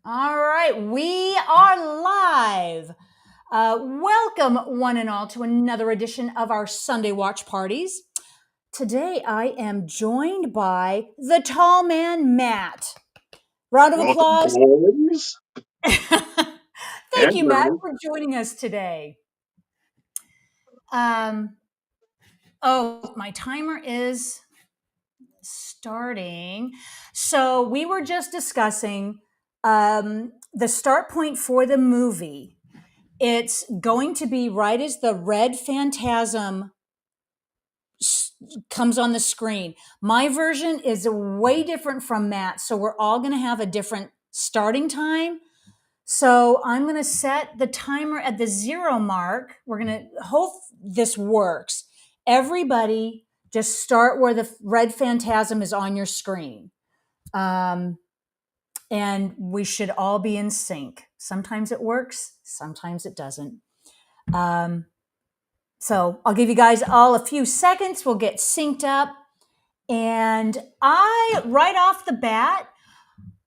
All right, we are live. Welcome, one and all, to another edition of our Sunday watch parties. Today, I am joined by the tall man, Matt. Round of Welcome, applause. boys Thank and you, Matt, girls. for joining us today. Um, my timer is starting. So we were just discussing the start point for the movie. It's going to be right as the red phantasm comes on the screen. My version is way different from Matt, so we're all going to have a different starting time. So I'm going to set the timer at the 0 mark. We're going to hope this works. Everybody just start where the red phantasm is on your screen. And we should all be in sync. Sometimes it works, sometimes it doesn't. So I'll give you guys all a few seconds. We'll get synced up. And right off the bat,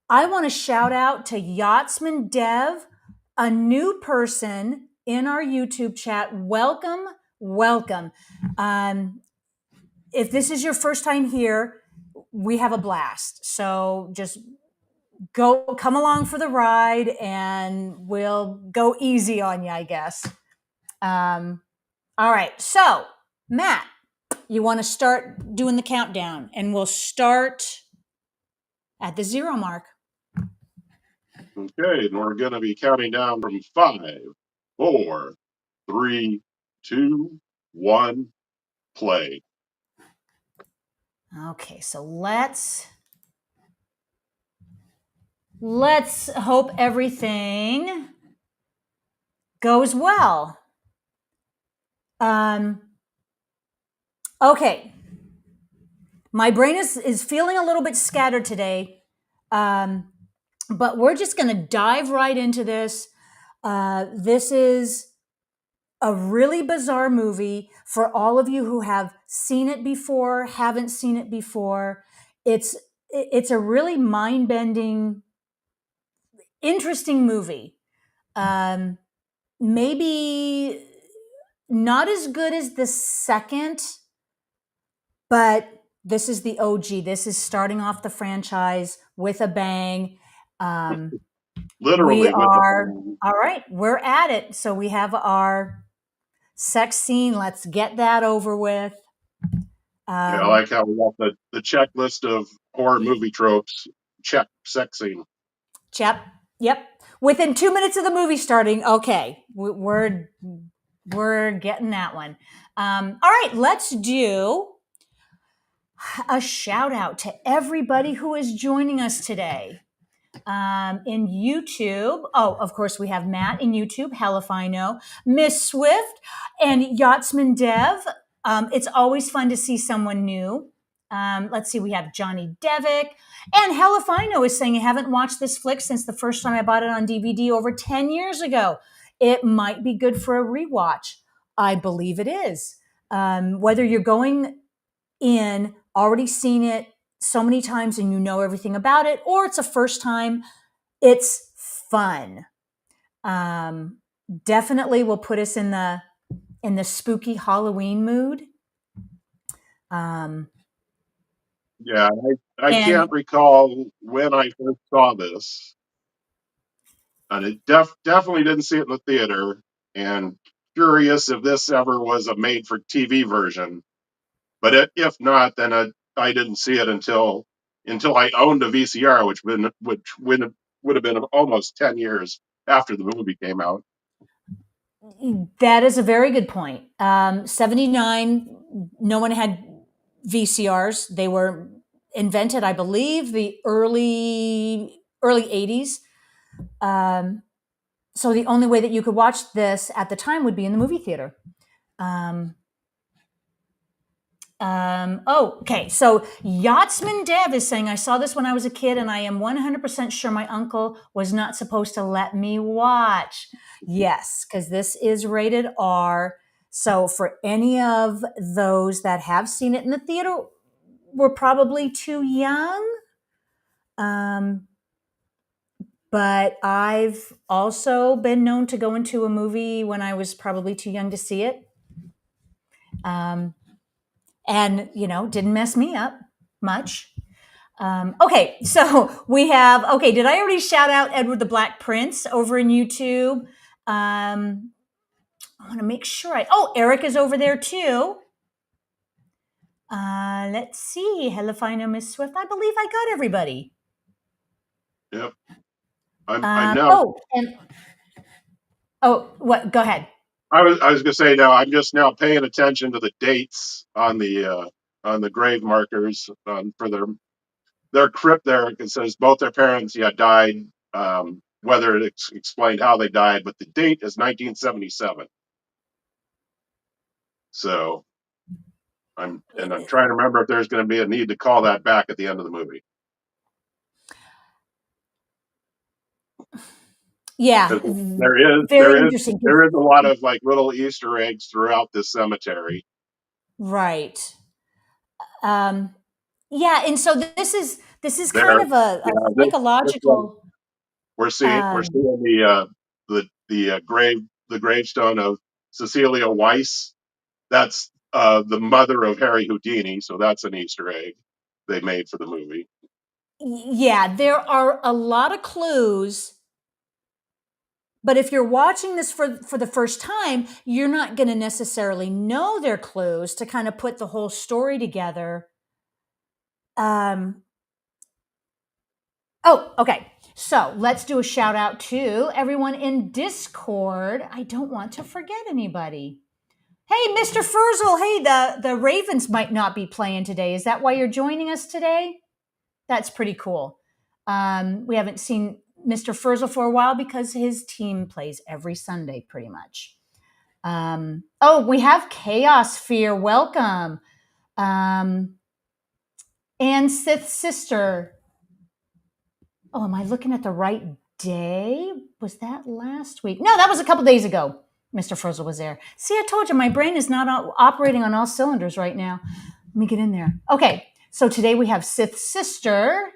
I want to shout out to Yachtsman Dev, a new person in our YouTube chat. Welcome, welcome. If this is your first time here, we have a blast. So just come along for the ride and we'll go easy on you, I guess. All right. So, Matt, you want to start doing the countdown, and we'll start at the 0 mark. Okay, and we're going to be counting down from 5, 4, 3, 2, 1, play. Okay, so let's hope everything goes well. Okay. My brain is feeling a little bit scattered today. But we're just going to dive right into this. This is a really bizarre movie for all of you who have seen it before, haven't seen it before. It's a really mind-bending, interesting movie. Maybe not as good as the second, but this is the OG. This is starting off the franchise with a bang. We Literally with the are bang. all right. We're at it. So we have our sex scene. Let's get that over with. Yeah, I like how we got the checklist of horror movie tropes. Check, sex scene. Yep. Within 2 minutes of the movie starting, okay, we're getting that one. All right, let's do a shout out to everybody who is joining us today. In YouTube, of course, we have Matt in YouTube, hell if I know, Miss Swift, and Yachtsman Dev. It's always fun to see someone new. Let's see, we have Johnny Devick, and hell if I know is saying, I haven't watched this flick since the first time I bought it on DVD over 10 years ago. It might be good for a rewatch. I believe it is. Whether you're going in, already seen it so many times and you know everything about it, or it's a first time, it's fun. Definitely will put us in the spooky Halloween mood. Yeah, I And can't recall when I first saw this. And it definitely didn't see it in the theater. And curious if this ever was a made for TV version. But if not, then I didn't see it until I owned a VCR, would have been almost 10 years after the movie came out. that is a very good point. 79, no one had VCRs. They were invented, I believe, the early 80s. So the only way that you could watch this at the time would be in the movie theater. Okay. So Yachtsman Dev is saying, I saw this when I was a kid and I am 100% sure my uncle was not supposed to let me watch. Yes, because this is rated R. So for any of those that have seen it in the theater, we're probably too young. But but I've also been known to go into a movie when I was probably too young to see it. Um, and, didn't mess me up much. Okay, so we have, okay, did I already shout out Edward the Black Prince over in YouTube? I want to make sure Eric is over there too. Let's see. Hello, Fino, Miss Swift. I believe I got everybody. Yep. I'm now. And what? Go ahead. I was going to say now. I'm just now paying attention to the dates on the grave markers for their crypt. There it says both their parents died. Whether it explained how they died, but the date is 1977. So I'm trying to remember if there's going to be a need to call that back at the end of the movie. Yeah, There is very interesting. there is a lot of like little Easter eggs throughout this cemetery. Right. Um, yeah, and so this is kind There, of a this one psychological. we're seeing the gravestone of Cecilia Weiss. That's the mother of Harry Houdini, so that's an Easter egg they made for the movie. Yeah, there are a lot of clues, but if you're watching this for the first time, you're not going to necessarily know their clues to kind of put the whole story together. Um, okay. So let's do a shout out to everyone in Discord. I don't want to forget anybody. Hey, Mr. Furzel. Hey, the Ravens might not be playing today. Is that why you're joining us today? That's pretty cool. We haven't seen Mr. Furzel for a while because his team plays every Sunday pretty much. We have Chaos Fear. Welcome. And Sith Sister. Oh, am I looking at the right day? Was that last week? No, that was a couple days ago. Mr. Furzel was there. See, I told you my brain is not operating on all cylinders right now. Let me get in there. Okay, so today we have Sith Sister.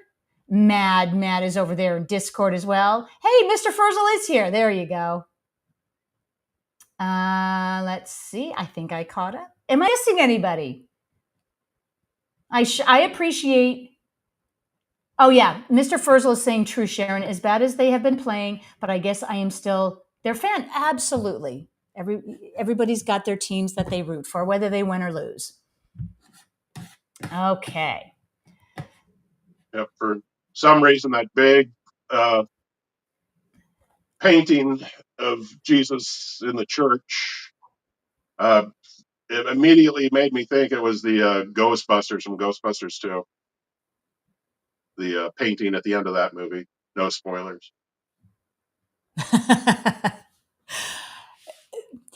Mad is over there in Discord as well. Hey, Mr. Furzel is here. There you go. Let's see. I think I caught up. Am I missing anybody? I appreciate. Oh yeah, Mr. Furzel is saying true, Sharon. As bad as they have been playing, but I guess I am still their fan. Absolutely. Everybody's got their teams that they root for, whether they win or lose. Okay. Yeah, for some reason, that big painting of Jesus in the church, it immediately made me think it was the Ghostbusters from Ghostbusters 2. The painting at the end of that movie. No spoilers.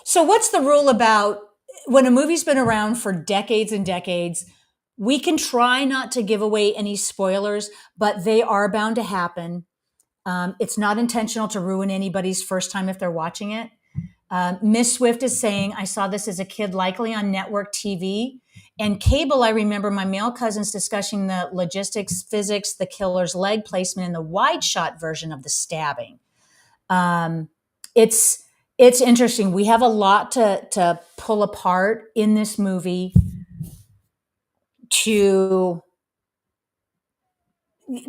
So, what's the rule about when a movie's been around for decades and decades? We can try not to give away any spoilers, but they are bound to happen. It's not intentional to ruin anybody's first time if they're watching it. Miss Swift is saying, I saw this as a kid, likely on network TV. And cable, I remember my male cousins discussing the logistics, physics, the killer's leg placement, and the wide shot version of the stabbing. Um, it's it's interesting. We have a lot to pull apart in this movie to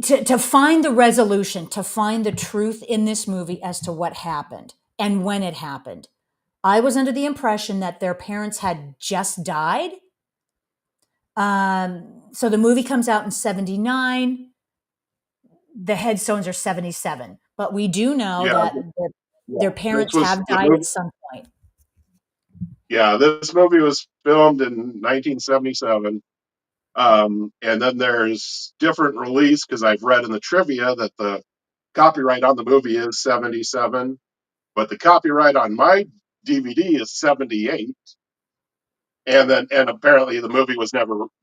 to find the resolution, to find the truth in this movie as to what happened and when it happened. I was under the impression that their parents had just died. So the movie comes out in 79. The headstones are 77. But we do know Yeah, that yeah. their This parents was have the died at movie. some point. Yeah, this movie was filmed in 1977. And then there's different release because I've read in the trivia that the copyright on the movie is 77, but the copyright on my DVD is 78. And apparently the movie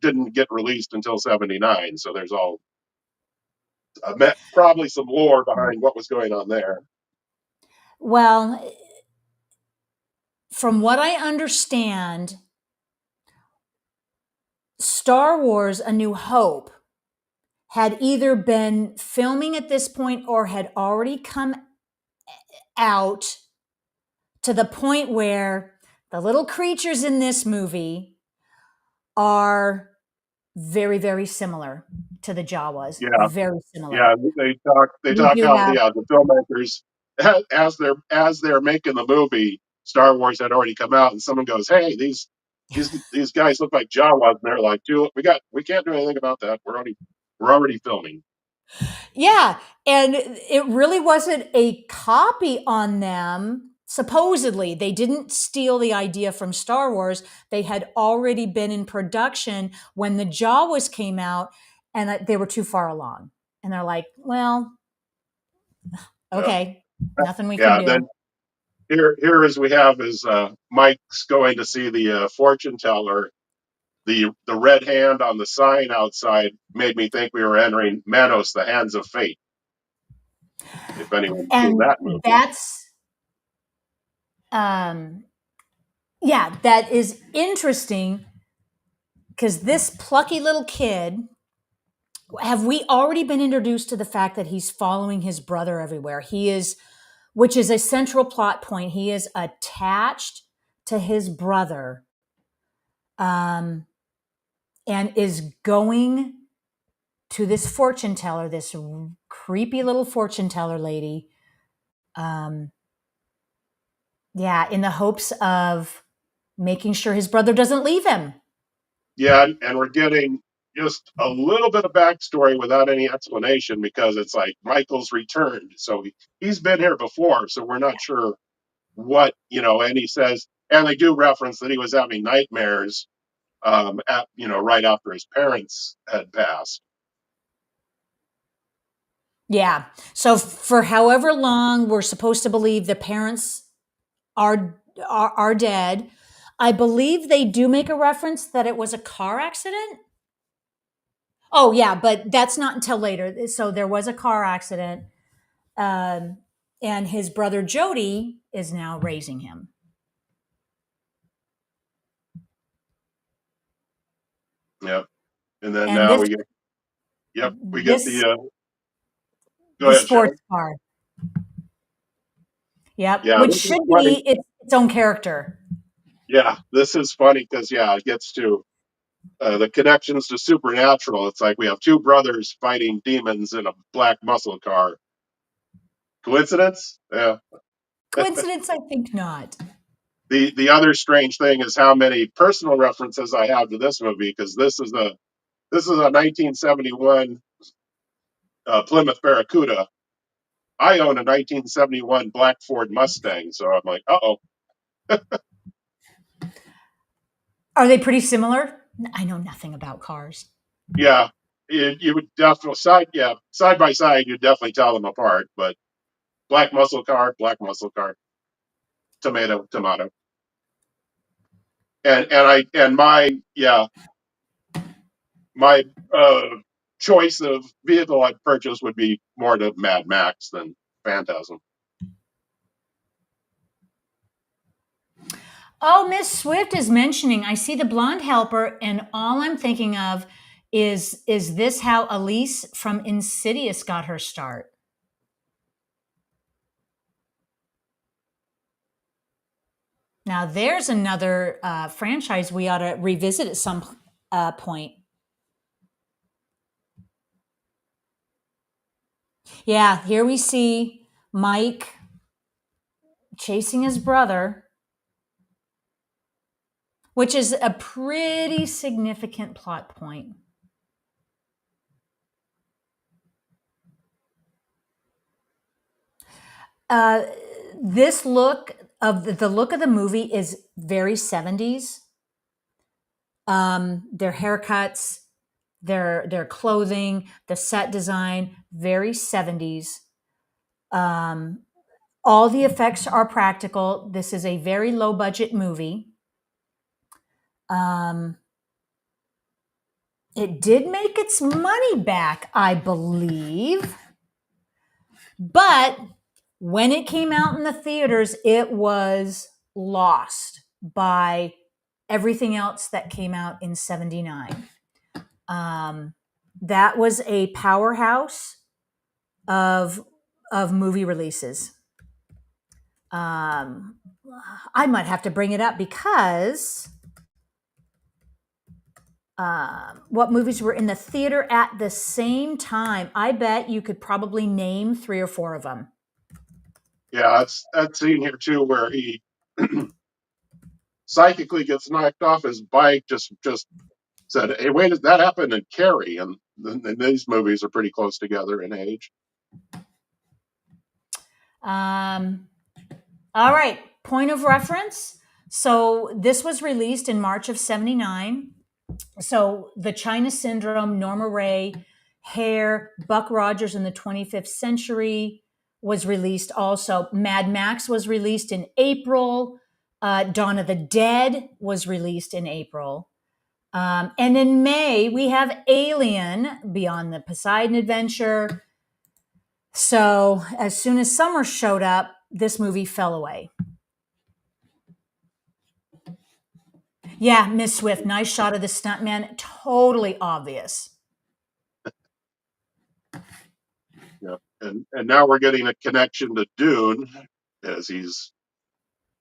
didn't get released until 79. So there's probably some lore behind what was going on there. Well, from what I understand, Star Wars A New Hope had either been filming at this point or had already come out, to the point where the little creatures in this movie are very, very similar to the Jawas. Yeah, Very similar. yeah. They We talk do how have, the filmmakers, as they're making the movie, Star Wars had already come out, and someone goes, "Hey, these guys look like Jawas," and they're like, "Dude, we can't do anything about that. We're already filming." yeah. And it really wasn't a copy on them. Supposedly, they didn't steal the idea from Star Wars. They had already been in production when the Jawas came out, and they were too far along. And they're like, well, Yeah, okay, nothing we can yeah. do. Then here as we have is Mike's going to see the fortune teller. The red hand on the sign outside made me think we were entering Manos, the Hands of Fate. If anyone's seen And that movie, that's, um, yeah, that is interesting because this plucky little kid, have we already been introduced to the fact that he's following his brother everywhere? He is, which is a central plot point. He is attached to his brother, um, and is going to this fortune teller, this creepy little fortune teller lady. Um, yeah, in the hopes of making sure his brother doesn't leave him. yeah, and we're getting just a little bit of backstory without any explanation because it's like Michael's returned, so he's been here before, so we're not sure what And he says, and they do reference that he was having nightmares, right after his parents had passed. Yeah. So for however long we're supposed to believe the parents are dead, I believe they do make a reference that it was a car accident. Oh yeah, but that's not until later. So there was a car accident, um, and his brother Jody is now raising him. Yep. And then And now this we get this the go the ahead, sports Sharon. car, yep, Yeah, which this is should funny. be its own character. Yeah, this is funny because it gets to the connections to supernatural. It's like we have two brothers fighting demons in a black muscle car. Coincidence? Yeah. Coincidence? I think not. The other strange thing is how many personal references I have to this movie because this is a 1971 Plymouth Barracuda. I own a 1971 black Ford Mustang, so I'm like, oh, Are they pretty similar? I know nothing about cars. yeah. You would definitely side by side, you'd definitely tell them apart. But black muscle car, tomato, tomato, and my choice of vehicle I'd purchase would be more to Mad Max than Phantasm. Oh, Miss Swift is mentioning, I see the blonde helper, and all I'm thinking of is this how Elise from Insidious got her start? Now, there's another franchise we ought to revisit at some point. Yeah, here we see Mike chasing his brother, which is a pretty significant plot point. Uh, this look of the look of the movie is very 70s. Their haircuts, their clothing, the set design, very 70s. Um, all the effects are practical. This is a very low budget movie. Um, it did make its money back, I believe, but when it came out in the theaters, it was lost by everything else that came out in 79. Um, That was a powerhouse of movie releases. Um, I might have to bring it up because what movies were in the theater at the same time? I bet you could probably name three or four of them. Yeah, it's that scene here too where he psychically gets knocked off his bike. Just said, "Hey, wait, did that happen in Carrie?" And these movies are pretty close together in age. Um, all right, point of reference. So this was released in March of '79. So the China Syndrome, Norma Ray, Hair, Buck Rogers in the 25th Century was released also. Mad Max was released in April. Dawn of the Dead was released in April. And in May, we have Alien, Beyond the Poseidon Adventure. So as soon as summer showed up, this movie fell away. Yeah, Miss Swift, nice shot of the stuntman. Totally obvious. Yeah, and now we're getting a connection to Dune as he's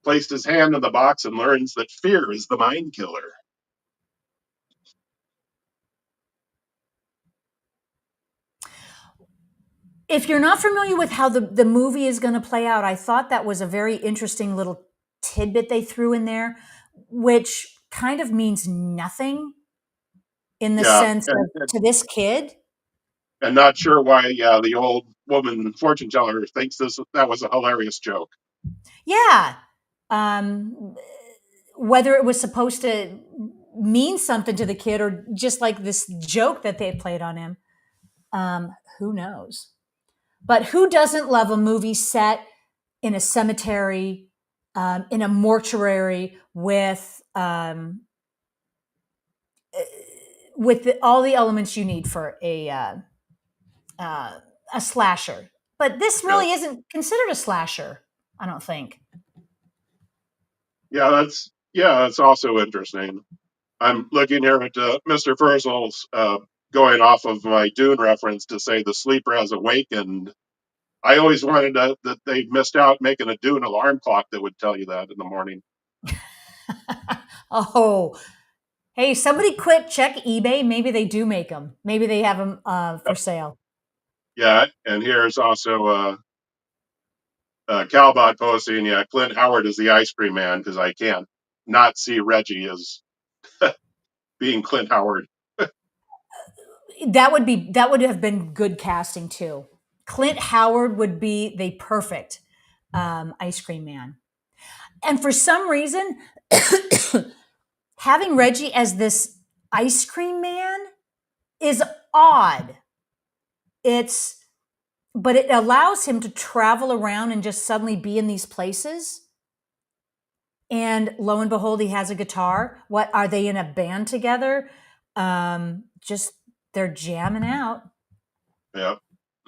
placed his hand in the box and learns that fear is the mind killer. If you're not familiar with how the movie is going to play out, I thought that was a very interesting little tidbit they threw in there, which kind of means nothing in the Yeah, sense of to this kid. and not sure why. Yeah, the old woman fortune teller thinks that was a hilarious joke. Yeah. Um, whether it was supposed to mean something to the kid or just like this joke that they played on him, who knows? But who doesn't love a movie set in a cemetery, in a mortuary with all the elements you need for uh, a slasher? But this Yeah, really isn't considered a slasher, I don't think. that's also interesting. I'm looking here at Mr. Furzel's going off of my Dune reference to say the sleeper has awakened. I always wanted that they missed out making a Dune alarm clock that would tell you that in the morning. Oh, hey, somebody quit, check eBay. Maybe they do make them. Maybe they have them for sale. Yeah, and here's also Calbot posting, yeah, Clint Howard is the ice cream man because I can't not see Reggie as being Clint Howard. That would have been good casting too. Clint Howard would be the perfect ice cream man. And for some reason, having Reggie as this ice cream man is odd. It's but it allows him to travel around and just suddenly be in these places. And lo and behold, he has a guitar. What are they in a band together? Just they're jamming out. Yeah.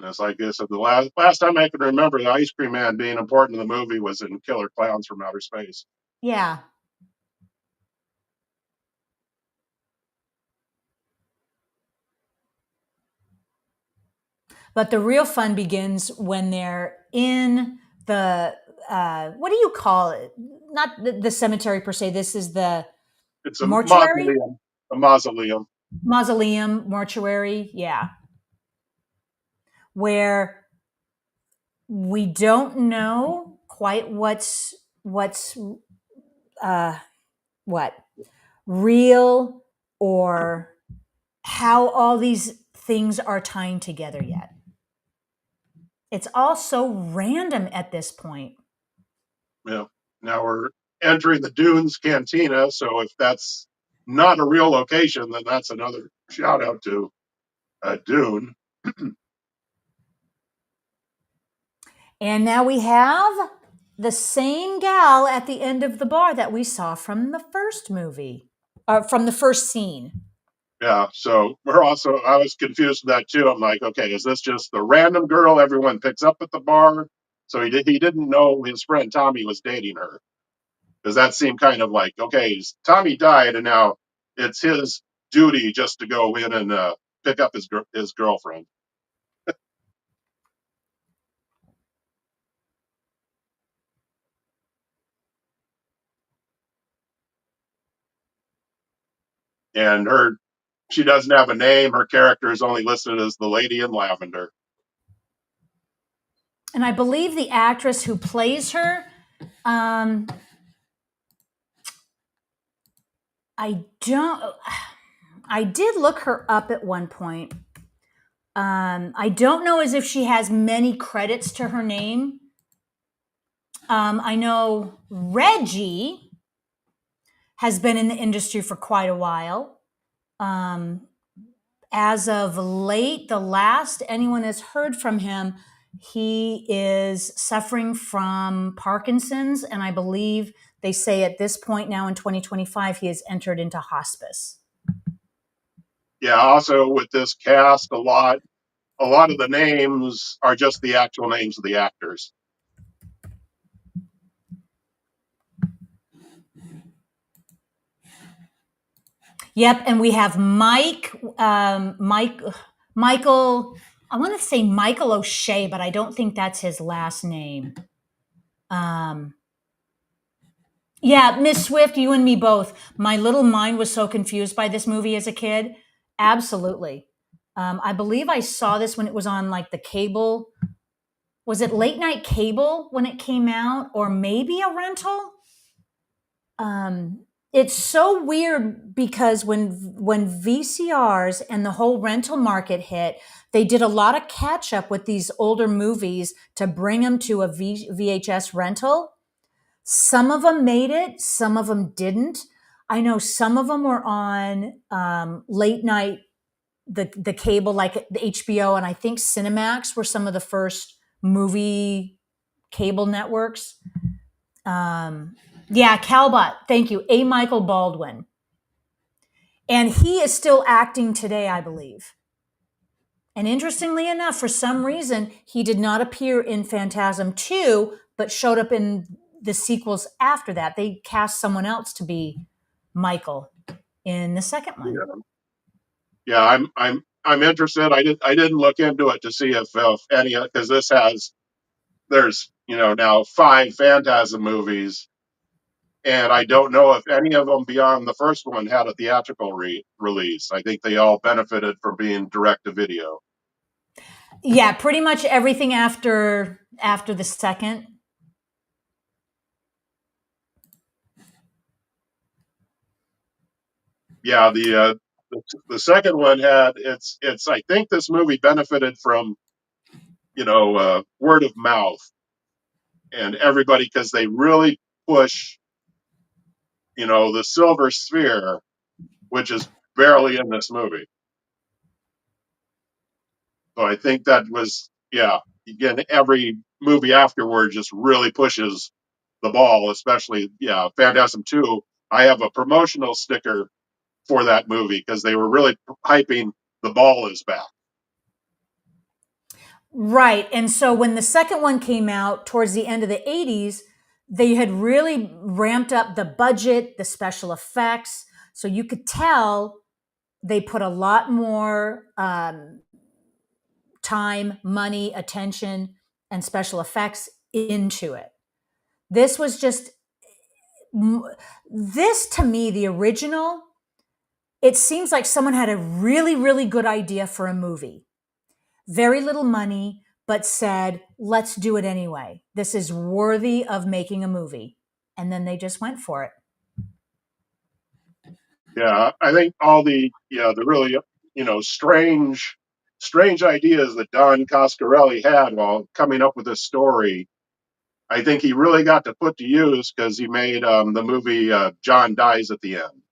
It's like I said, the last time I can remember the ice cream man being important in the movie was in Killer Clowns from Outer Space. Yeah. But the real fun begins when they're in the what do you call it? Not the cemetery per se. This is the It's a mortuary, mausoleum. A mausoleum. mausoleum, mortuary. Yeah, where we don't know quite what's uh, what real or how all these things are tying together yet. It's all so random at this point. Yeah. Now we're entering the Dunes Cantina, so if that's not a real location, then that's another shout out to Dune. And now we have the same gal at the end of the bar that we saw from the first movie, from the first scene. Yeah, so I was confused with that too. I'm like, okay, is this just the random girl everyone picks up at the bar? So he didn't know his friend Tommy was dating her. Does that seem kind of like, okay, Tommy died and now it's his duty just to go in and pick up his girlfriend. And she doesn't have a name. Her character is only listed as the Lady in Lavender. And I believe the actress who plays her, um, I don't. I did look her up at one point. I don't know as if she has many credits to her name. I know Reggie has been in the industry for quite a while. Um, as of late, the last anyone has heard from him, he is suffering from Parkinson's. And I believe they say at this point now in 2025, he has entered into hospice. Yeah. Also, with this cast, a lot of the names are just the actual names of the actors. Yep, and we have Michael. I want to say Michael O'Shea, but I don't think that's his last name. Um, yeah, Miss Swift, you and me both. My little mind was so confused by this movie as a kid. Absolutely. I believe I saw this when it was on like the cable. Was it late night cable when it came out, or maybe a rental? um, it's so weird because when VCRs and the whole rental market hit, they did a lot of catch up with these older movies to bring them to a VHS rental. Some of them made it, some of them didn't. I know some of them were on late night, the cable, like the HBO, and I think Cinemax were some of the first movie cable networks. Um, yeah, Calbot. Thank you. A. Michael Baldwin. And he is still acting today, I believe. And interestingly enough, for some reason, he did not appear in Phantasm 2, but showed up in the sequels after that. They cast someone else to be Michael in the second one. Yeah. Yeah, I'm interested. I didn't look into it to see if any, because there's now 5 Phantasm movies, and I don't know if any of them beyond the first one had a theatrical release. I think they all benefited from being direct to video. Yeah, pretty much everything after the second. Yeah, the second one had it's I think this movie benefited from word of mouth and everybody, because they really push the silver sphere, which is barely in this movie. So I think that was, yeah, again, every movie afterward just really pushes the ball, especially, yeah, Phantasm 2. I have a promotional sticker for that movie because they were really hyping the ball is back. Right. And so when the second one came out towards the end of the 80s, they had really ramped up the budget, the special effects. So you could tell they put a lot more time, money, attention, and special effects into it. This was just, this to me, the original, it seems like someone had a really, really good idea for a movie. Very little money, but said, let's do it anyway. This is worthy of making a movie. And then they just went for it. Yeah, I think all the really strange ideas that Don Coscarelli had while coming up with this story, I think he really got to put to use because he made the movie John Dies at the End.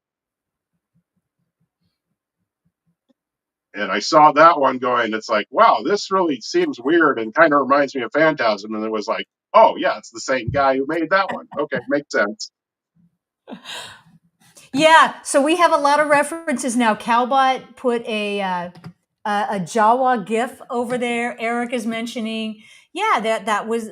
And I saw that one going, it's like, wow, this really seems weird and kind of reminds me of Phantasm. And it was like, oh, yeah, it's the same guy who made that one. Okay, makes sense. Yeah, so we have a lot of references now. Calbot put a Jawa GIF over there. Eric is mentioning, yeah, that was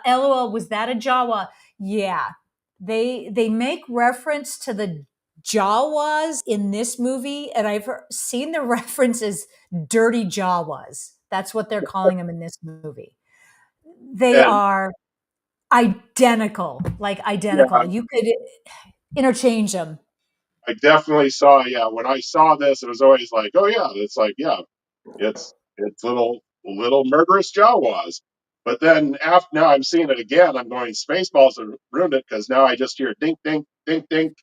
LOL. Was that a Jawa? Yeah, they make reference to the Jawas in this movie, and I've seen the references dirty Jawas. That's what they're calling them in this movie. They And are identical, like yeah, identical. You could interchange them. I definitely saw. Yeah, when I saw this, it was always like, oh yeah, it's like yeah, it's little murderous Jawas. But then after now I'm seeing it again, I'm going Spaceballs have ruined it because now I just hear dink dink dink dink.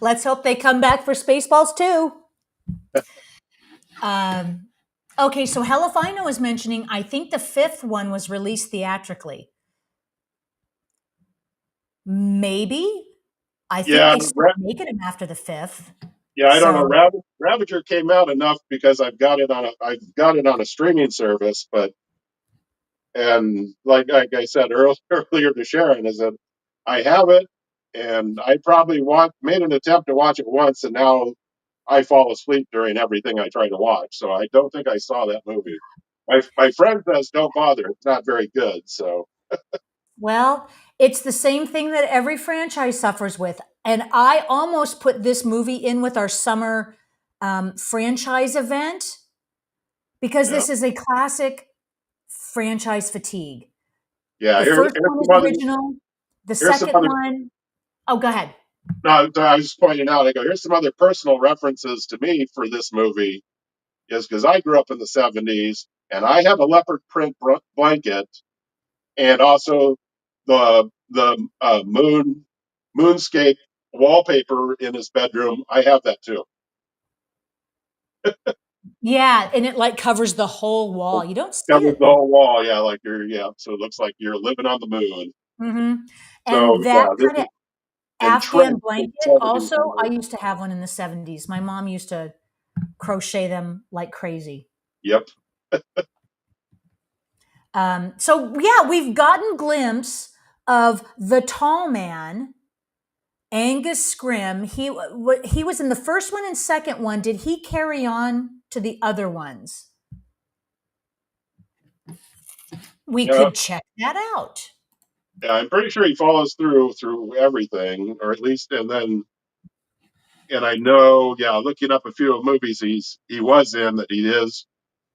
Let's hope they come back for Spaceballs too. Um, okay, so Hell if I Know is mentioning, I think the fifth one was released theatrically. Maybe. I think Yeah, they stopped making them after the fifth. yeah, I don't know. So, Ravager came out enough because I've got it on a streaming service, but and like I said earlier to Sharon is that I have it and I probably made an attempt to watch it once and now I fall asleep during everything I try to watch. So I don't think I saw that movie. My friend says don't bother. It's not very good. So well, it's the same thing that every franchise suffers with. And I almost put this movie in with our summer franchise event because yeah. this is a classic franchise fatigue. Yeah, The first one is original. The here's some second other one, oh, go ahead. no, I was just pointing out, I go, here's some other personal references to me for this movie is because I grew up in the 70s and I have a leopard print blanket and also the moonscape wallpaper in his bedroom. I have that too. Yeah, and it like covers the whole wall. You don't see Covers it. the whole wall. Yeah, like yeah. So it looks like you're living on the moon. Hmm. And So that yeah, this kind is of entrenched Afghan in blanket, 70s also, I memory. used to have one in the 70s. My mom used to crochet them like crazy. Yep. So yeah, we've gotten glimpse of the tall man, Angus Scrim. He was in the first one and second one. Did he carry on to the other ones? We Yeah. could check that out. Yeah, I'm pretty sure he follows through everything, or at least, and I know, yeah, looking up a few of movies he was in that he is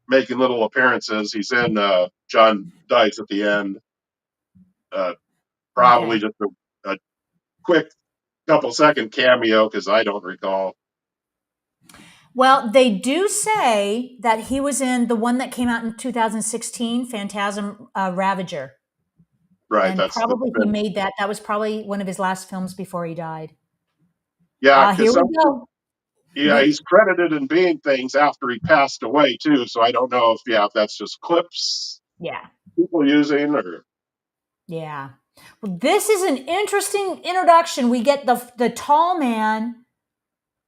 making little appearances. He's in John Dies at the End, uh, probably Okay. just a quick couple second cameo because I don't recall. Well, they do say that he was in the one that came out in 2016, Phantasm Ravager. Right, And that's the probably he made that. That was probably one of his last films before he died. yeah, Here because we some go. yeah he's credited in being things after he passed away too. So I don't know if that's just clips Yeah. people using or Yeah. Well, this is an interesting introduction. We get the tall man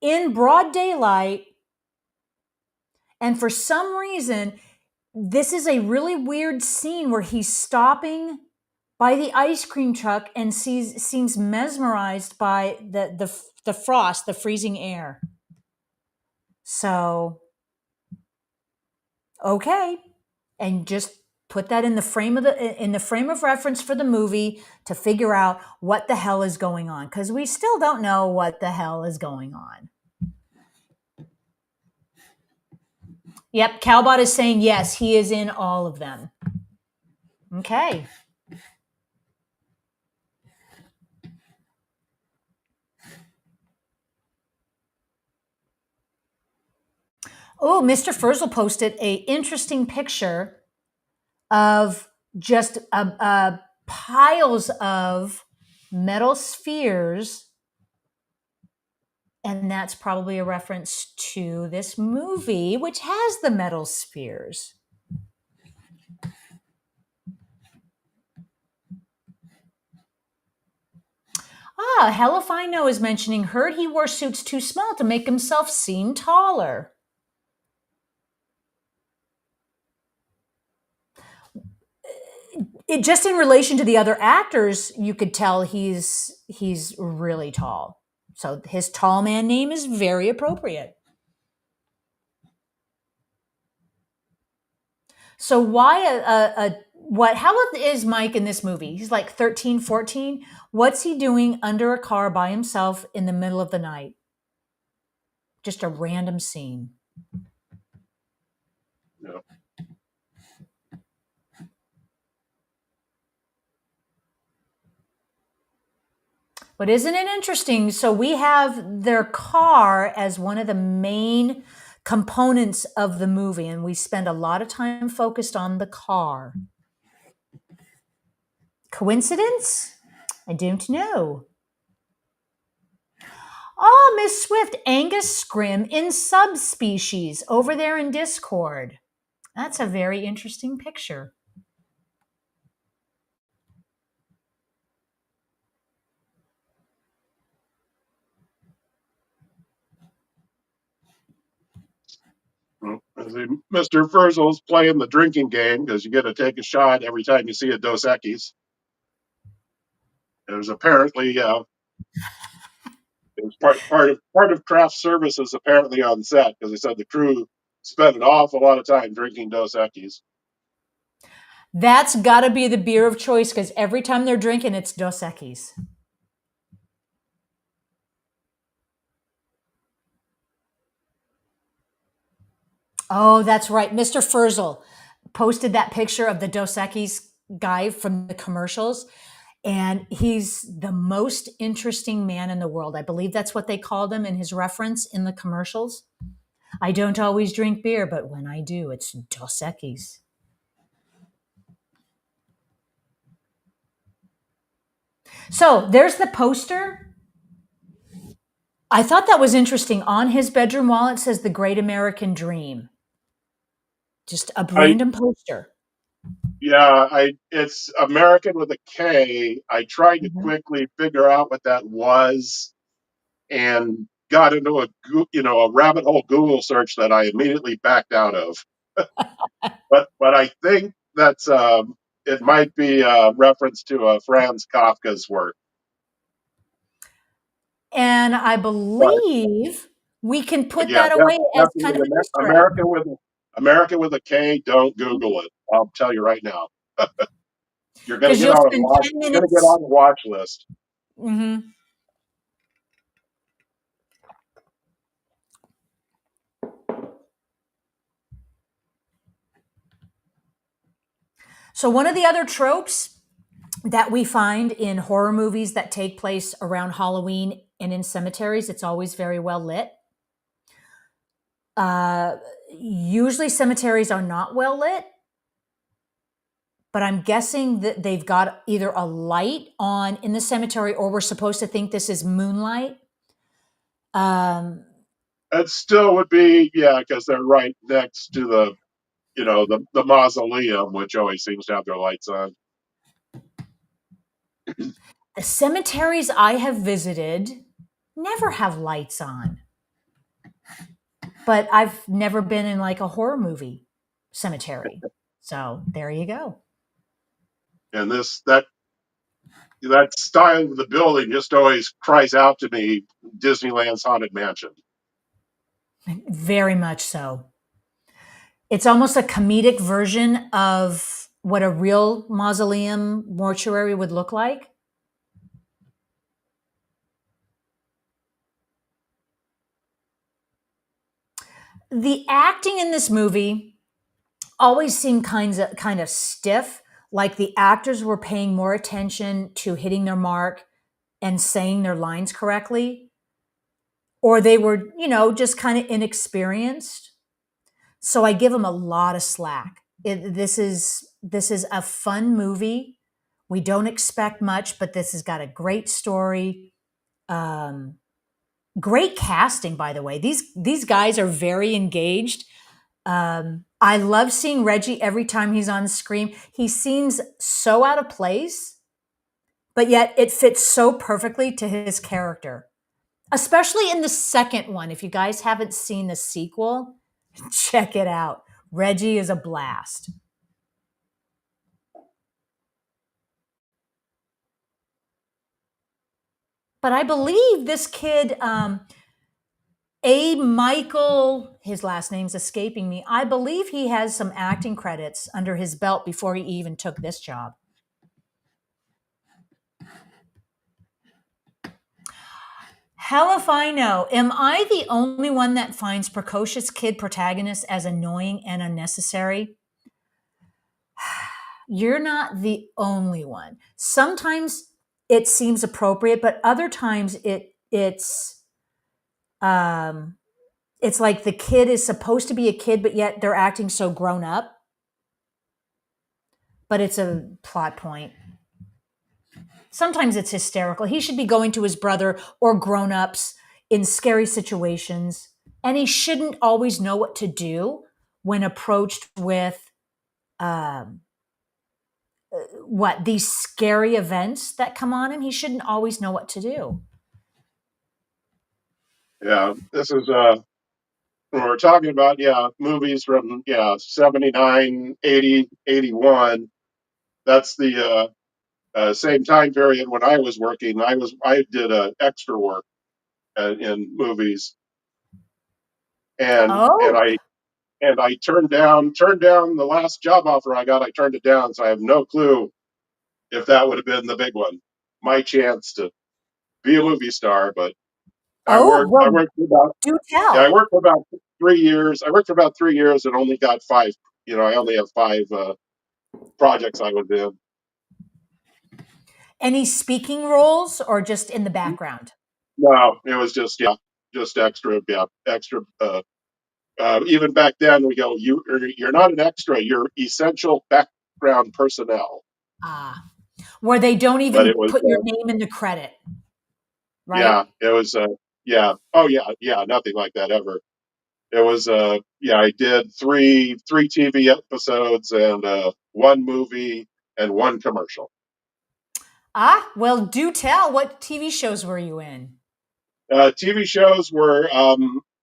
in broad daylight, and for some reason, this is a really weird scene where he's stopping by the ice cream truck and seems mesmerized by the frost, the freezing air. So, okay, and just put that in the frame of reference for the movie to figure out what the hell is going on, because we still don't know what the hell is going on. Yep, Calbot is saying yes, he is in all of them. Okay. Oh, Mr. Furzel posted a interesting picture of just piles of metal spheres, and that's probably a reference to this movie, which has the metal spheres. Ah, Hell if I Know is mentioning, heard he wore suits too small to make himself seem taller. It, just in relation to the other actors, you could tell he's really tall. So his tall man name is very appropriate. So why How old is Mike in this movie? He's like 13, 14. What's he doing under a car by himself in the middle of the night? Just a random scene. Yeah. But isn't it interesting? So we have their car as one of the main components of the movie, and we spend a lot of time focused on the car. Coincidence? I don't know. Oh, Miss Swift, Angus scrim in subspecies over there in Discord. That's a very interesting picture. Well, Mr. Furzel's playing the drinking game because you get to take a shot every time you see a Dos Equis. There's apparently it was part of craft services apparently on set because they said the crew spent an awful lot of time drinking Dos Equis. That's got to be the beer of choice because every time they're drinking, it's Dos Equis. Oh, that's right. Mr. Furzel posted that picture of the Dos Equis guy from the commercials, and he's the most interesting man in the world. I believe that's what they called him in his reference in the commercials. I don't always drink beer, but when I do, it's Dos Equis. So there's the poster. I thought that was interesting. On his bedroom wall, it says "The Great American Dream." Just a I random poster. Yeah, I it's American with a K. I tried to Mhm. quickly figure out what that was and got into a rabbit hole Google search that I immediately backed out of. But I think that's it might be a reference to Franz Kafka's work. And I But believe we can put yeah, that away as kind definitely of an Easter egg. America with a K. Don't Google it. I'll tell you right now. You're gonna Because get you'll on a spend watch. 10 You're gonna get minutes. on a watch list. Mhm. So, one of the other tropes that we find in horror movies that take place around Halloween and in cemeteries, it's always very well lit. Uh, Usually, cemeteries are not well lit, but I'm guessing that they've got either a light on in the cemetery or we're supposed to think this is moonlight. Um, It still would be, yeah, because they're right next to the mausoleum, which always seems to have their lights on. the cemeteries I have visited never have lights on, but I've never been in like a horror movie cemetery. So there you go. And that style of the building just always cries out to me, Disneyland's Haunted Mansion. Very much so. It's almost a comedic version of what a real mausoleum mortuary would look like. The acting in this movie always seemed kind of stiff, like the actors were paying more attention to hitting their mark and saying their lines correctly, or they were, just kind of inexperienced. So I give them a lot of slack. This is a fun movie. We don't expect much, but this has got a great story. Um, Great casting, by the way. These guys are very engaged. I love seeing Reggie every time he's on screen. He seems so out of place, but yet it fits so perfectly to his character, especially in the second one. If you guys haven't seen the sequel, check it out. Reggie is a blast. But I believe this kid, A. Michael, his last name's escaping me. I believe he has some acting credits under his belt before he even took this job. Hell if I know. Am I the only one that finds precocious kid protagonists as annoying and unnecessary? You're not the only one. Sometimes it seems appropriate, but other times um it's like the kid is supposed to be a kid, but yet they're acting so grown up. But it's a plot point. Sometimes it's hysterical. He should be going to his brother or grown-ups in scary situations, and he shouldn't always know what to do when approached with um, what these scary events that come on him. He shouldn't always know what to do. Yeah, this is when we're talking about movies from 79, 80, 81. That's the same time period when I was working. I did extra work in movies, and Oh, I turned down the last job offer I got. I turned it down, so I have no clue if that would have been the big one, my chance to be a movie star. But oh, I well, worked for about do I tell. worked for about 3 years. I worked for about 3 years and only got five. I only have five projects I was in. Any speaking roles or just in the background? No, it was just extra, extra. Even back then, we go, you're not an extra, you're essential background personnel. Ah, where they don't But it even was, put your name in the credit, right? yeah, it was, oh yeah, nothing like that ever. It was, I did three TV episodes and one movie and one commercial. Ah, well, do tell. What TV shows were you in? TV shows were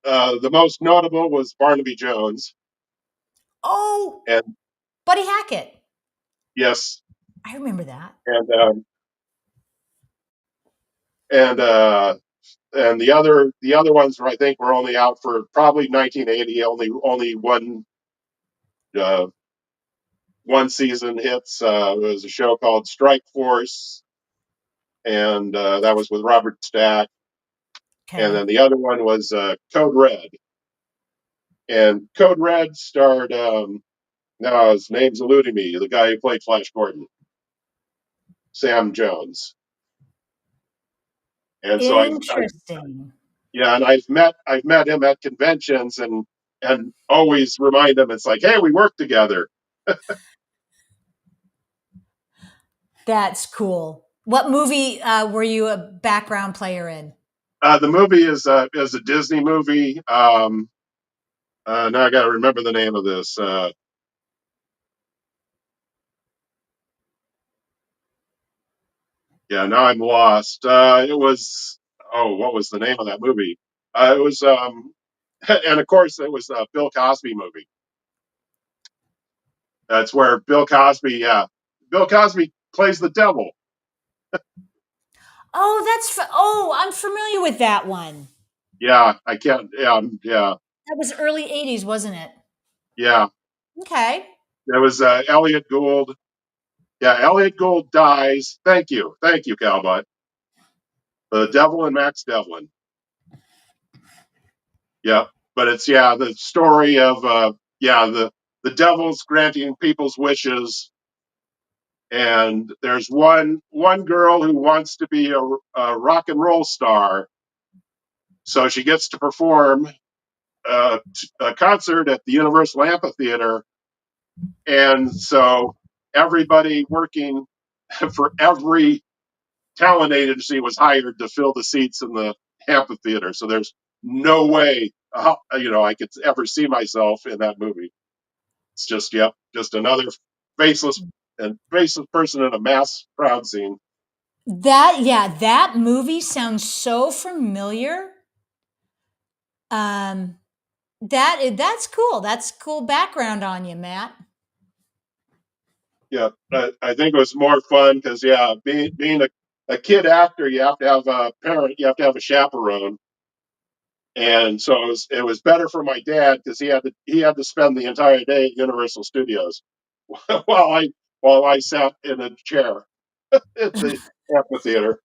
the most notable was Barnaby Jones, Oh, and Buddy Hackett. yes, I remember that. and um, and and the other ones I think were only out for probably 1980. Only uh, one season hits. It was a show called Strike Force, and that was with Robert Stack. And Okay. then the other one was Code Red, and Code Red starred. Now his name's eluding me. The guy who played Flash Gordon, Sam Jones. And so Interesting. and I've met him at conventions and always remind him it's like, hey, we work together. That's cool. What movie were you a background player in? The movie is a Disney movie. Now I got to remember the name of this. Yeah, now I'm lost. It was what was the name of that movie? It was and of course it was a Bill Cosby movie. That's where Bill Cosby plays the devil. Oh, oh, I'm familiar with that one. Yeah, I can't. That was early 80s, wasn't it? Yeah. Okay. There was Elliot Gould. Yeah, Elliot Gould dies. Thank you, Calbot. The Devil and Max Devlin. Yeah, but it's the story of the devil's granting people's wishes, and there's one girl who wants to be a rock and roll star, so she gets to perform a concert at the Universal Amphitheater, and so everybody working for every talent agency was hired to fill the seats in the amphitheater. So there's no way, I could ever see myself in that movie. It's just another faceless faceless person in a mass crowd scene. That movie sounds so familiar. Um, that's cool. That's cool background on you, Matt. Yeah, I think it was more fun because being a kid actor, you have to have a parent, you have to have a chaperone, and so it was better for my dad because he had to spend the entire day at Universal Studios while I sat in a chair at the amphitheater.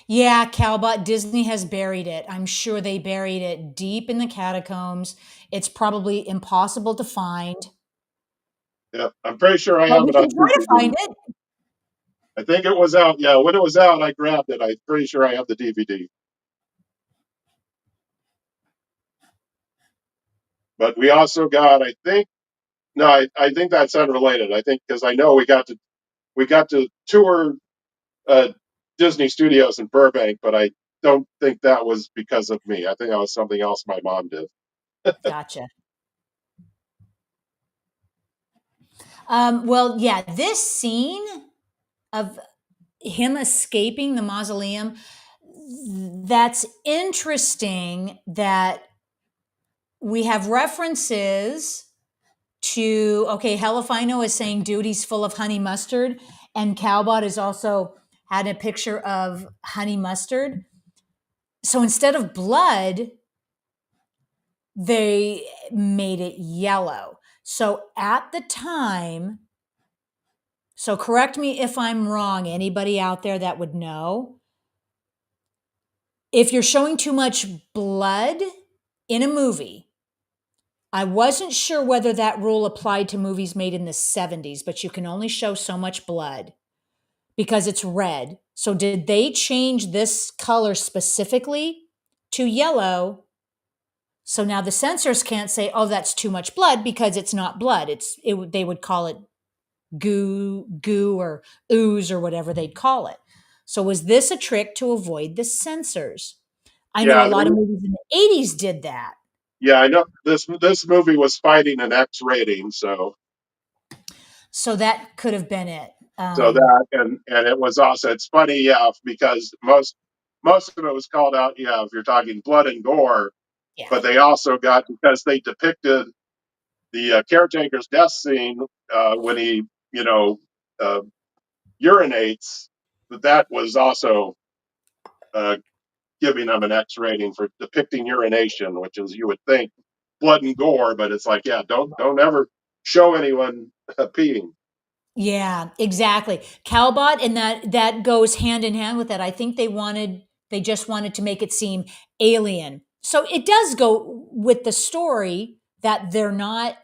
Yeah, Calbot, Disney has buried it. I'm sure they buried it deep in the catacombs. It's probably impossible to find, Yeah, I'm pretty sure I but have we it can on try to find DVD. it. I think it was out. Yeah, when it was out, I grabbed it. I'm pretty sure I have the DVD. But we also got, I think, no, I think that's unrelated. I think because I know we got to tour uh, Disney Studios in Burbank, but I don't think that was because of me. I think that was something else my mom did. Gotcha. Well, yeah, this scene of him escaping the mausoleum, that's interesting that we have references to, okay, Helifino is saying duty's full of honey mustard, and Calbot is also had a picture of honey mustard. So instead of blood, they made it yellow. So at the time, so correct me if I'm wrong, anybody out there that would know, if you're showing too much blood in a movie, I wasn't sure whether that rule applied to movies made in the 70s, but you can only show so much blood because it's red. So did they change this color specifically to yellow? So now the censors can't say, "Oh, that's too much blood," because it's not blood. They would call it goo or ooze or whatever they'd call it. So was this a trick to avoid the censors? I know a Yeah, lot of movies in the 80s did that. yeah, I know this movie was fighting an X rating, So that could have been it. so that and it was also it's funny, yeah, because most of it was called out, yeah, if you're talking blood and gore, Yeah. but they also got because they depicted the caretaker's death scene when he, you know, uh, urinates. That was also uh, giving them an X rating for depicting urination, which is you would think blood and gore, but it's like, yeah, don't ever show anyone peeing. Yeah, exactly. Calbot, and that goes hand in hand with that. I think they just wanted to make it seem alien. So it does go with the story that they're not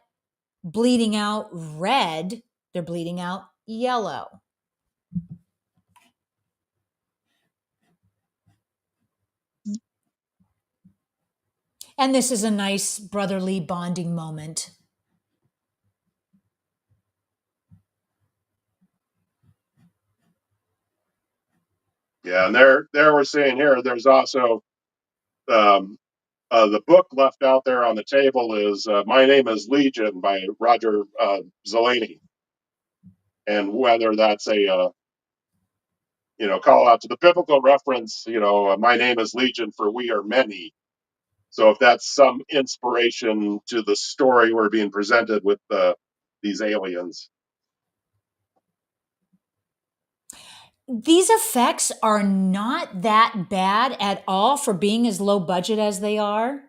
bleeding out red, they're bleeding out yellow. And this is a nice brotherly bonding moment. Yeah, and there we're seeing here. There's also um, the book left out there on the table is "My Name Is Legion" by Roger Zelazny, and whether that's a call out to the biblical reference, "My name is Legion, for we are many." So if that's some inspiration to the story we're being presented with these aliens. These effects are not that bad at all for being as low budget as they are.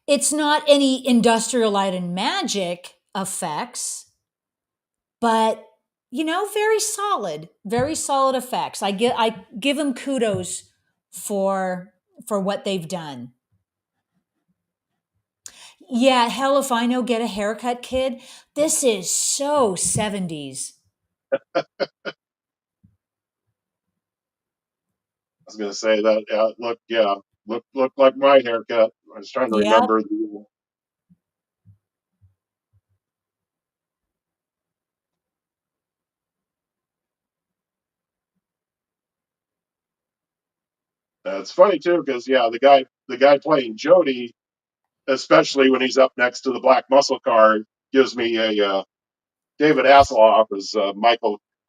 It's not any industrial light and magic effects, but very solid effects. I give them kudos for what they've done. Yeah, hell if I know, get a haircut, kid. This is so 70s. I was going to say that look like my haircut. I was trying to Yep. remember. It's funny too because yeah, the guy playing Jody, especially when he's up next to the black muscle car, gives me a David Hasselhoff as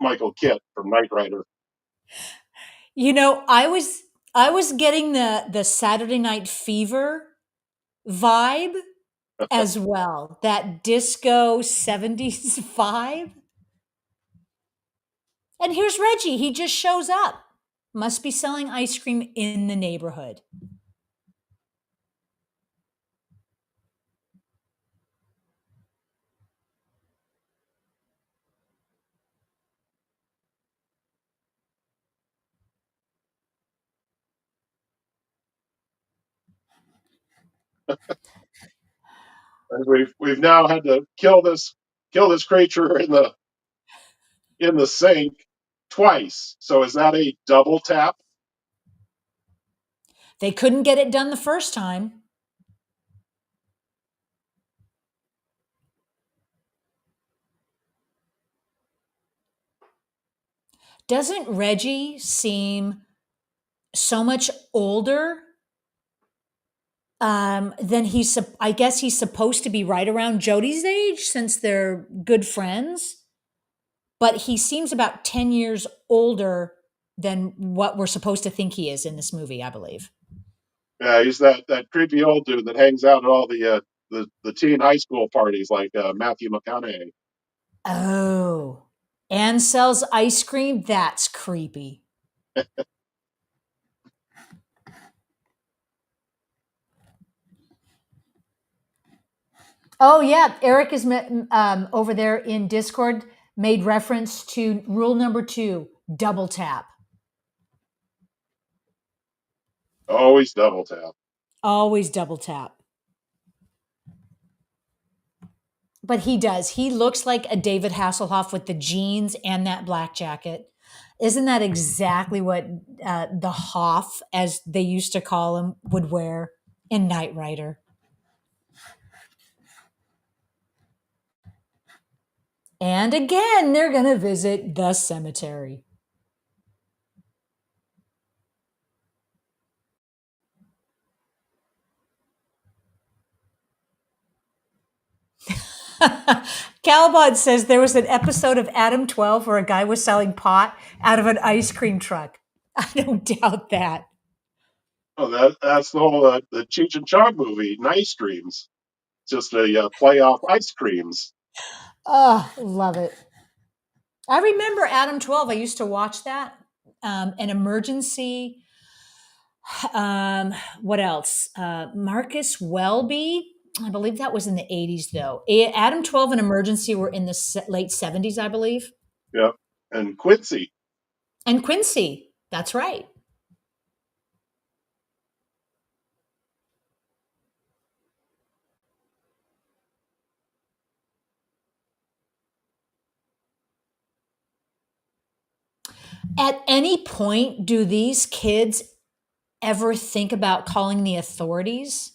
Michael Kitt from Knight Rider. I was getting the Saturday Night Fever vibe as well. That disco 70s vibe. And here's Reggie. He just shows up. Must be selling ice cream in the neighborhood. And we've now had to kill this creature in the sink twice. So is that a double tap? They couldn't get it done the first time. Doesn't Reggie seem so much older than I guess he's supposed to be right around Jody's age since they're good friends, but he seems about 10 years older than what we're supposed to think he is in this movie, I believe. Yeah, he's that creepy old dude that hangs out at all the teen high school parties, like Matthew McConaughey. Oh, and sells ice cream? That's creepy. Oh, yeah. Eric is over there in Discord, made reference to rule number 2, double tap. Always double tap. Always double tap. But he does. He looks like a David Hasselhoff with the jeans and that black jacket. Isn't that exactly what the Hoff, as they used to call him, would wear in Knight Rider? And again, they're going to visit the cemetery. Calabod says there was an episode of Adam 12 where a guy was selling pot out of an ice cream truck. I don't doubt that. Oh, that's the whole the Cheech and Chong movie, Nice Dreams. Just a play off ice creams. Oh, love it. I remember Adam 12. I used to watch that. An emergency. What else? Marcus Welby. I believe that was in the 80s, though. Adam 12 and Emergency were in the late 70s, I believe. Yeah, and Quincy. And Quincy. That's right. At any point, do these kids ever think about calling the authorities?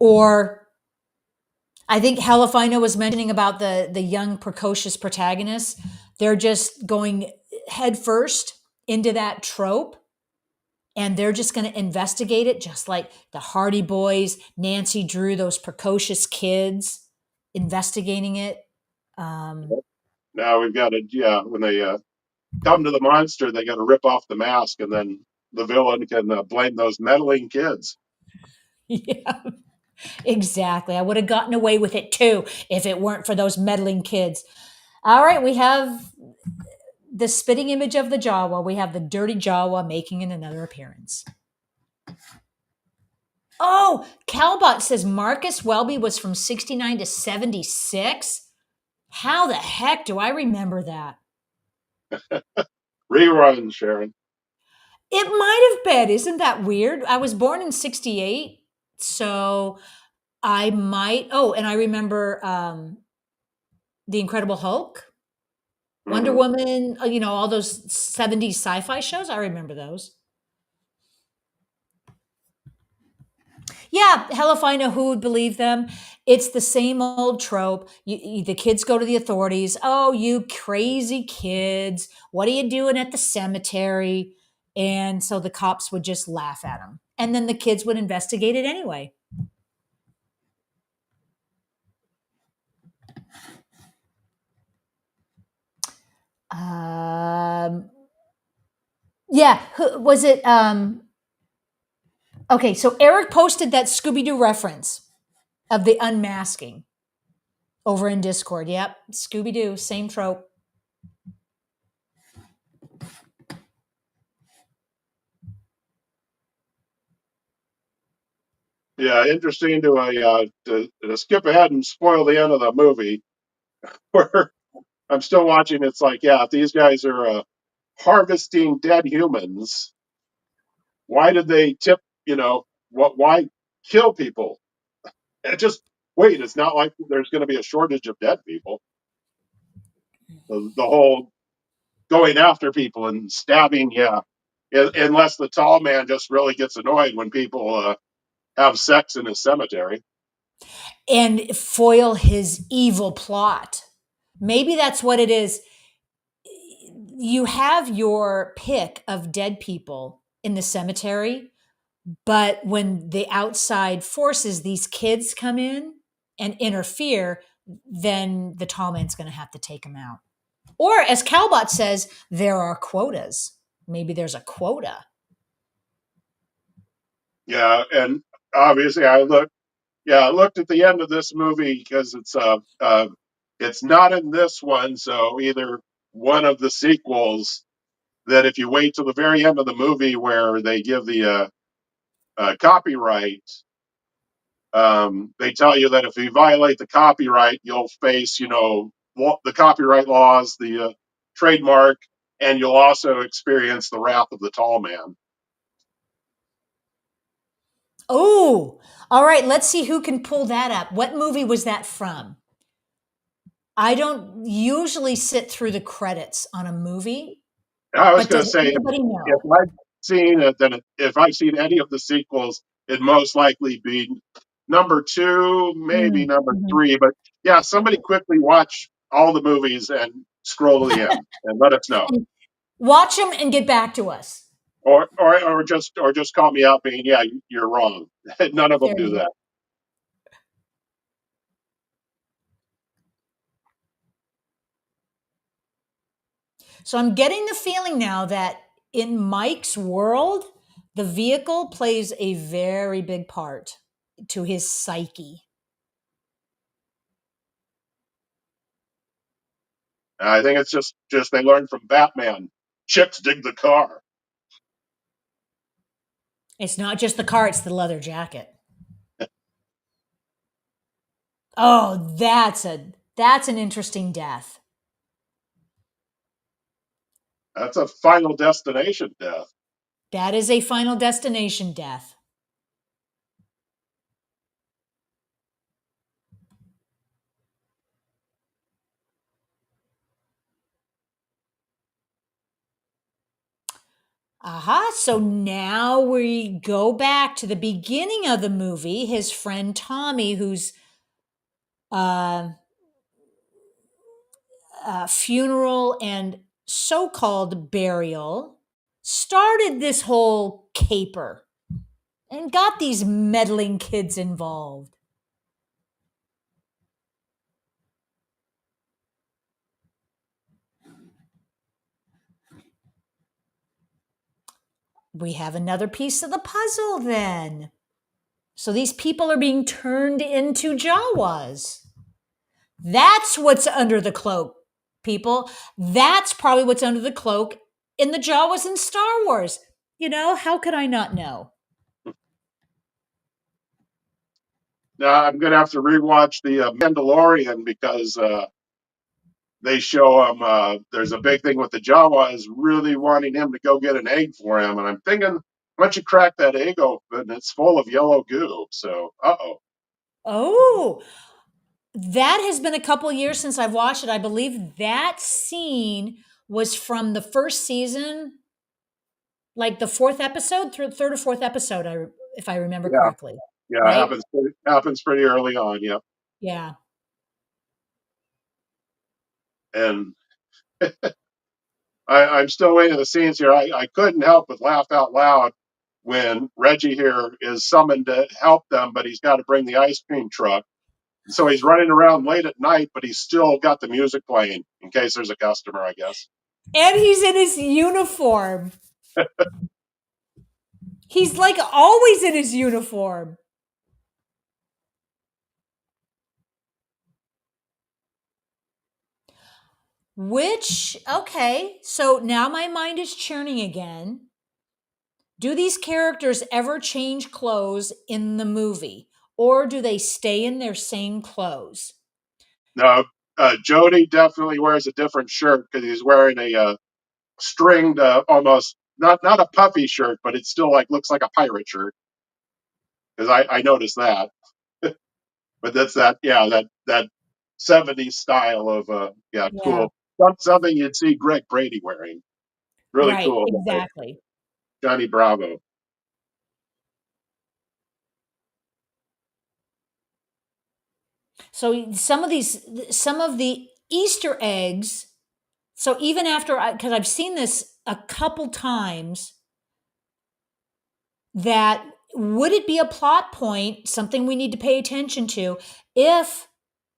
Or I think Helifina was mentioning about the young precocious protagonists. They're just going headfirst into that trope and they're just going to investigate it just like the Hardy Boys, Nancy Drew, those precocious kids investigating it. Now we've got to, yeah, when they come to the monster, they got to rip off the mask, and then the villain can blame those meddling kids. Yeah, exactly. I would have gotten away with it too if it weren't for those meddling kids. All right, we have the spitting image of the Jawa. We have the dirty Jawa making another appearance. Oh, Calbot says Marcus Welby was from 69 to 76. How the heck do I remember that? Rerun, Sharon. It might have been. Isn't that weird? I was born in 68. So I might. Oh, and I remember The Incredible Hulk, Wonder Mm-hmm. Woman, all those 70s sci fi shows. I remember those. Yeah, hell if I know who would believe them. It's the same old trope. The kids go to the authorities. Oh, you crazy kids. What are you doing at the cemetery? And so the cops would just laugh at them. And then the kids would investigate it anyway. Yeah, was it? Okay, so Eric posted that Scooby Doo reference of the unmasking over in Discord. Yep, Scooby Doo, same trope. Yeah, interesting to skip ahead and spoil the end of the movie where I'm still watching. It's like, yeah, if these guys are harvesting dead humans, why did they tip? What? Why kill people? And just wait. It's not like there's going to be a shortage of dead people. The whole going after people and stabbing, yeah. Unless the tall man just really gets annoyed when people have sex in his cemetery. And foil his evil plot. Maybe that's what it is. You have your pick of dead people in the cemetery, but when the outside forces, these kids come in and interfere, then the tall man's going to have to take them out. Or as Calbot says, there are quotas. Maybe there's a quota. Yeah, and obviously I looked. Yeah, I looked at the end of this movie because it's not in this one. So either one of the sequels that if you wait till the very end of the movie where they give the copyright, they tell you that if you violate the copyright, you'll face, the copyright laws, the trademark, and you'll also experience the wrath of the tall man. Oh, all right. Let's see who can pull that up. What movie was that from? I don't usually sit through the credits on a movie, I was but going does to say, anybody if know? I've seen it, then if I've seen any of the sequels, it'd most likely be number two, maybe number Mhm. three. But yeah, somebody quickly watch all the movies and scroll to the end and let us know. And watch them and get back to us. Or just call me out being, yeah, you're wrong. None of them There do you go. that. So I'm getting the feeling now that in Mike's world, the vehicle plays a very big part to his psyche. I think it's just they learned from Batman. Chicks dig the car. It's not just the car, it's the leather jacket. Oh, that's an interesting death. That's a Final Destination death. That is a final destination death. Aha. So now we go back to the beginning of the movie. His friend Tommy, whose uh, funeral and so called burial started this whole caper and got these meddling kids involved. We have another piece of the puzzle then. So these people are being turned into Jawas. That's what's under the cloak, people. That's probably what's under the cloak in the Jawas in Star Wars. How could I not know? Now I'm going to have to rewatch the Mandalorian because they show him. There's a big thing with the Jawas really wanting him to go get an egg for him, and I'm thinking, why don't you crack that egg open? It's full of yellow goo. So, Oh, that has been a couple years since I've watched it. I believe that scene was from the first season, like the fourth episode, third or fourth episode, if I remember yeah, correctly. yeah, it Right? happens pretty early on. Yep, Yeah. and I'm still waiting for the scenes here. I couldn't help but laugh out loud when Reggie here is summoned to help them, but he's got to bring the ice cream truck. And so he's running around late at night, but he's still got the music playing in case there's a customer, I guess. And he's in his uniform. He's like always in his uniform. Okay, so now my mind is churning again. Do these characters ever change clothes in the movie, or do they stay in their same clothes? No, Jody definitely wears a different shirt because he's wearing a stringed, almost not a puffy shirt, but it still like looks like a pirate shirt. Because I noticed that, but that's that yeah that 70s style of yeah, Yeah. cool. Something you'd see Greg Brady wearing. Really Right, cool. exactly. Johnny Bravo. So some of the Easter eggs. So even after because I've seen this a couple times, that would it be a plot point, something we need to pay attention to, if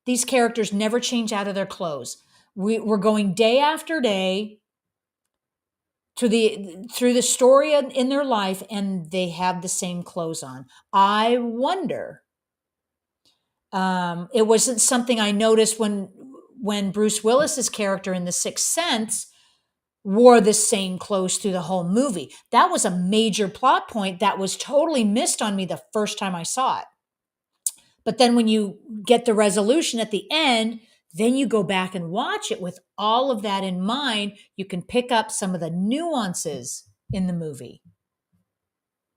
these characters never change out of their clothes? We're going day after day to the through the story in their life, and they have the same clothes on. I wonder. It wasn't something I noticed when Bruce Willis's character in The Sixth Sense wore the same clothes through the whole movie. That was a major plot point that was totally missed on me the first time I saw it. But then when you get the resolution at the end, then you go back and watch it with all of that in mind. You can pick up some of the nuances in the movie.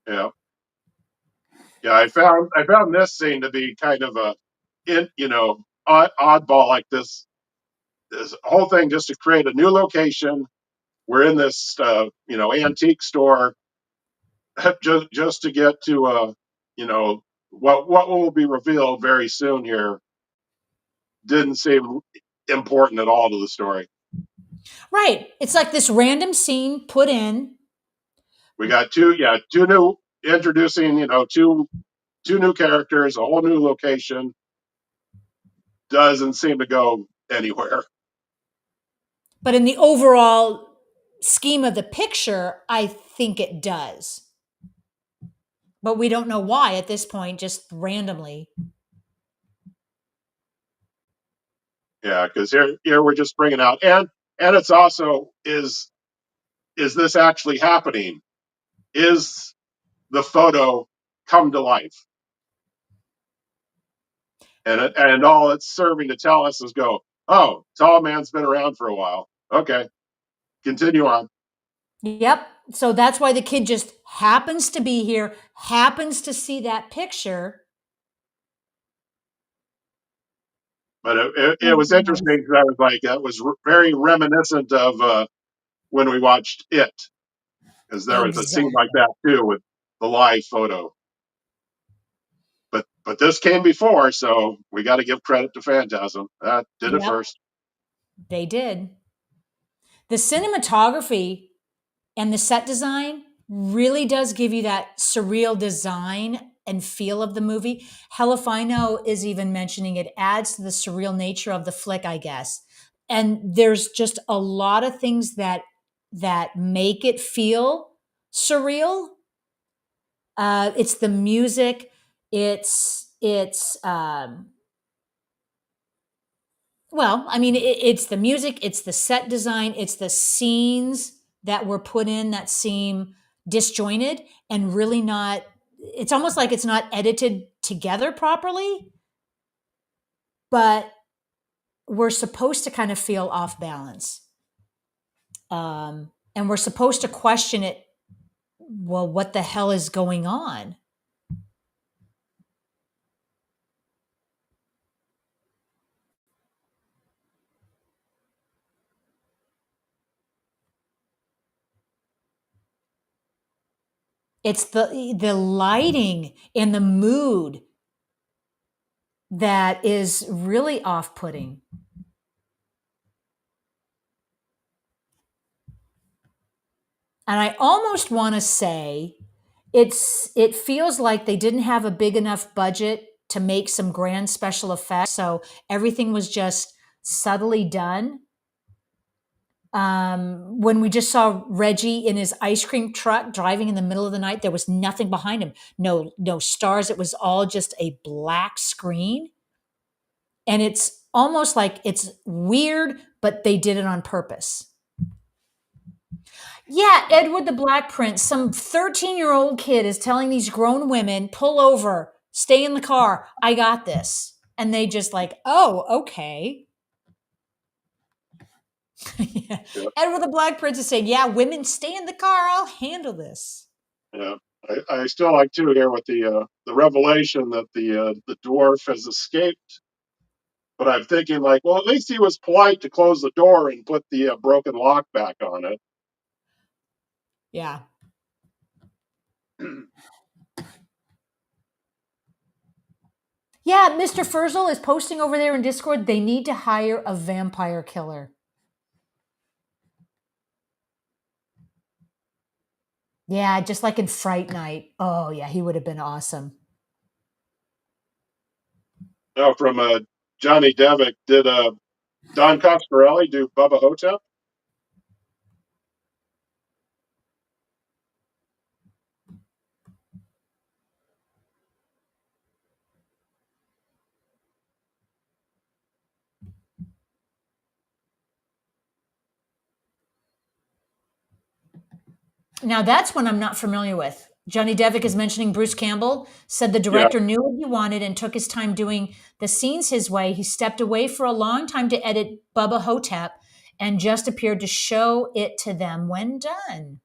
Yeah, yeah. I found this scene to be kind of a oddball, like this whole thing just to create a new location. We're in this antique store just to get to you know what will be revealed very soon here didn't seem important at all to the story. Right. It's like this random scene put in. We got two new introducing, two new characters, a whole new location. Doesn't seem to go anywhere. But in the overall scheme of the picture, I think it does. But we don't know why at this point, just randomly. Yeah, because here we're just bringing out, and it's also is this actually happening? Is the photo come to life? And all it's serving to tell us is go, oh, tall man's been around for a while. Okay, continue on. Yep. So that's why the kid just happens to be here, happens to see that picture. But it was And interesting because I was like, that was very reminiscent of when we watched It, because there was a scene like exactly. that too with the live photo. But this came before, so we got to give credit to Phantasm. That did it Yep, first. they did. The cinematography and the set design really does give you that surreal design and feel of the movie. Helifino is even mentioning it adds to the surreal nature of the flick, I guess. And there's just a lot of things that make it feel surreal. It's the music. It's well, I mean, it's the music, it's the set design, it's the scenes that were put in that seem disjointed and really not. It's almost like it's not edited together properly, but we're supposed to kind of feel off balance, and we're supposed to question it. Well, what the hell is going on? It's the lighting and the mood that is really off-putting. And I almost want to say it feels like they didn't have a big enough budget to make some grand special effects, so everything was just subtly done. When we just saw Reggie in his ice cream truck driving in the middle of the night, there was nothing behind him, no stars. It was all just a black screen, and it's almost like it's weird, but they did it on purpose. Yeah, Edward the Black Prince, some 13-year-old kid is telling these grown women, pull over, stay in the car, I got this. And they just like, oh, okay. Yeah. Yeah, Edward the Black Prince is saying, yeah, women stay in the car, I'll handle this. yeah. I still like too here with the revelation that the dwarf has escaped. But I'm thinking like, well, at least he was polite to close the door and put the broken lock back on it. Yeah. Yeah, Mr. Furzel is posting over there in Discord. They need to hire a vampire killer. Yeah, just like in Fright Night. Oh, yeah, he would have been awesome. Now, from Johnny Devick, did Don Coscarelli do Bubba Hotep? Now, that's one I'm not familiar with. Johnny Devick is mentioning Bruce Campbell, said the Yeah. director knew what he wanted and took his time doing the scenes his way. He stepped away for a long time to edit Bubba Hotep and just appeared to show it to them when done.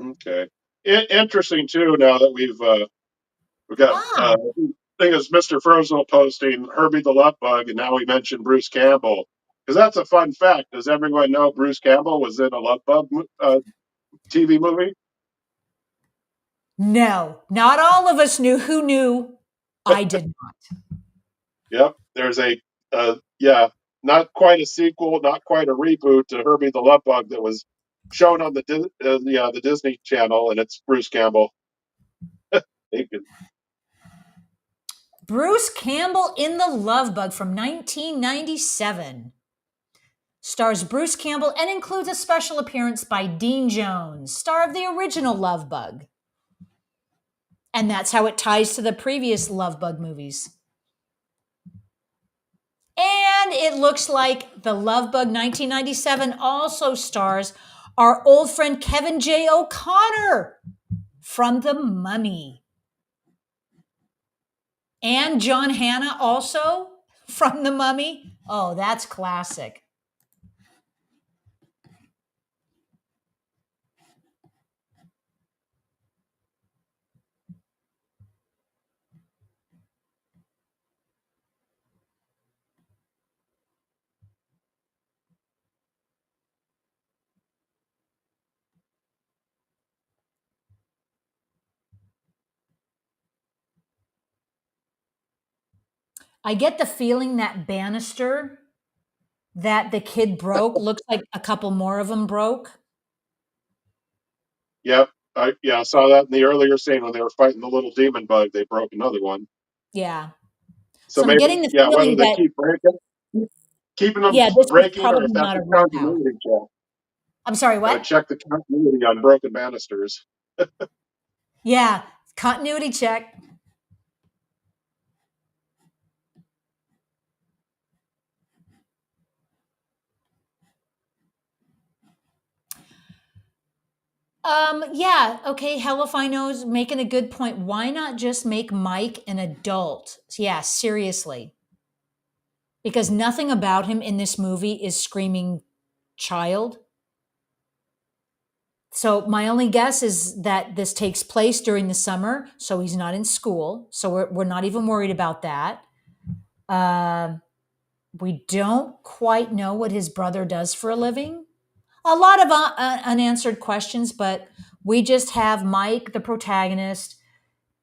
Okay. Interesting too. Now that we've got Ah, thing is Mr. Frozen posting Herbie the Love Bug, and now we mentioned Bruce Campbell because that's a fun fact. Does everyone know Bruce Campbell was in a Love Bug TV movie? no, not all of us knew. Who knew? I did not. Yep. There's yeah, not quite a sequel, not quite a reboot to Herbie the Love Bug that was shown on the Disney Channel, and it's Bruce Campbell. He could- Bruce Campbell in The Love Bug from 1997. Stars Bruce Campbell and includes a special appearance by Dean Jones, star of the original Love Bug. And that's how it ties to the previous Love Bug movies. And it looks like the Love Bug 1997 also stars our old friend Kevin J. O'Connor from The Mummy. And John Hannah also from The Mummy. Oh, that's classic. I get the feeling that banister that the kid broke looks like a couple more of them broke. Yep. I saw that in the earlier scene when they were fighting the little demon bug. They broke another one. Yeah. So So I'm maybe, getting the yeah, whether feeling they that, keep breaking, keeping them yeah, this was breaking, or if probably that's not a a real pet. continuity check. I'm sorry, what? Check the continuity on broken banisters. Yeah, continuity check. Yeah, okay, Helifino's making a good point. Why not just make Mike an adult? Yeah, seriously. Because nothing about him in this movie is screaming child. So my only guess is that this takes place during the summer, so he's not in school. So we're not even worried about that. Um, we don't quite know what his brother does for a living. A lot of unanswered questions, but we just have Mike, the protagonist,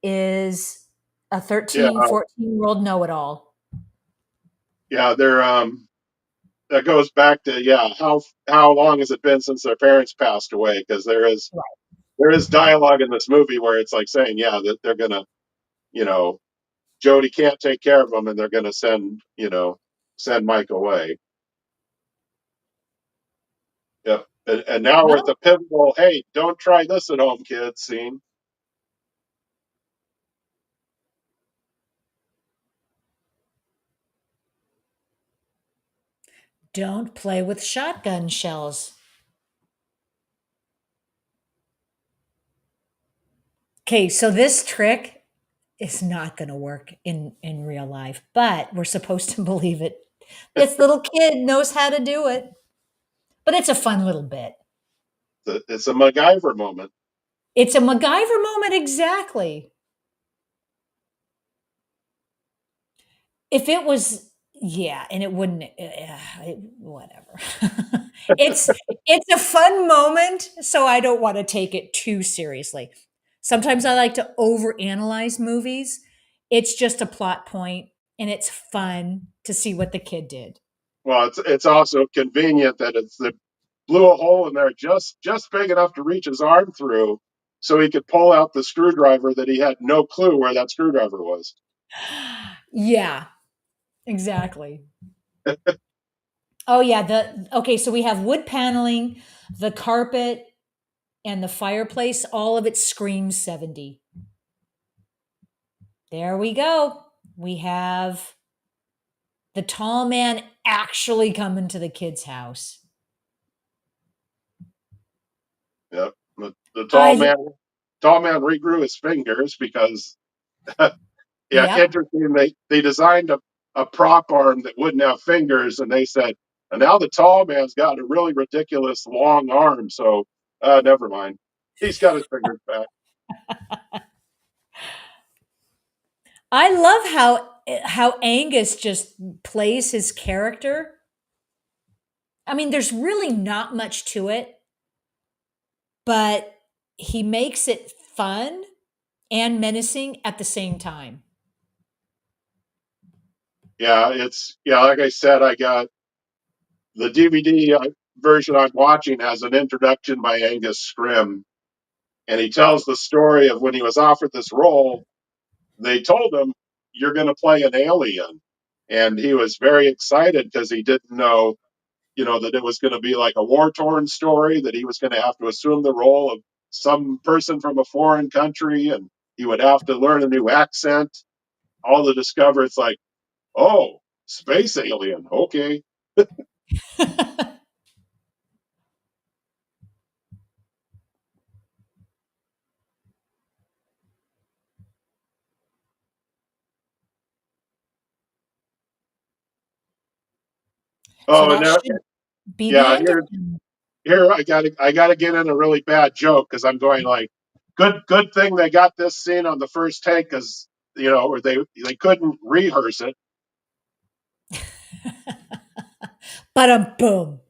is a Yeah, 13, 14-year-old know-it-all. yeah. They're that goes back to how long has it been since their parents passed away? Because Right. there is dialogue in this movie where it's like saying that they're gonna you know Jody can't take care of him and they're gonna send Mike away. Yep. And now we're at Well, the pivotal, hey, don't try this at home, kids scene. Don't play with shotgun shells. Okay, so this trick is not going to work in real life, but we're supposed to believe it. This little kid knows how to do it, but it's a fun little bit. It's a MacGyver moment. It's a MacGyver moment, exactly. If it was, yeah, and it wouldn't, whatever. it's it's a fun moment, so I don't want to take it too seriously. Sometimes I like to overanalyze movies. It's just a plot point, and it's fun to see what the kid did. Well, it's also convenient that it's the blew a hole in there just big enough to reach his arm through, so he could pull out the screwdriver that he had no clue where that screwdriver was. Yeah, exactly. Oh yeah, the okay, so we have wood paneling, the carpet, and the fireplace. All of it screams 70. There we go. We have the tall man actually coming to the kid's house. Yep. The I tall man regrew his fingers because yeah, Yep. interesting. They designed a prop arm that wouldn't have fingers, and they said, and now the tall man's got a really ridiculous long arm. So never mind. He's got his fingers back. I love how Angus just plays his character. I mean, there's really not much to it, but he makes it fun and menacing at the same time. Yeah, it's yeah. Like I said, I got the DVD version I'm watching has an introduction by Angus Scrimm, and he tells the story of when he was offered this role. They told him, "You're going to play an alien," and he was very excited because he didn't know, that it was going to be like a war torn story, that he was going to have to assume the role of some person from a foreign country, and he would have to learn a new accent. All to discover it's like, oh, space alien, okay. So Oh, and that now, should be the yeah, end of him. here I gotta get in a really bad joke because I'm going like, good thing they got this scene on the first take because or they couldn't rehearse it. But boom.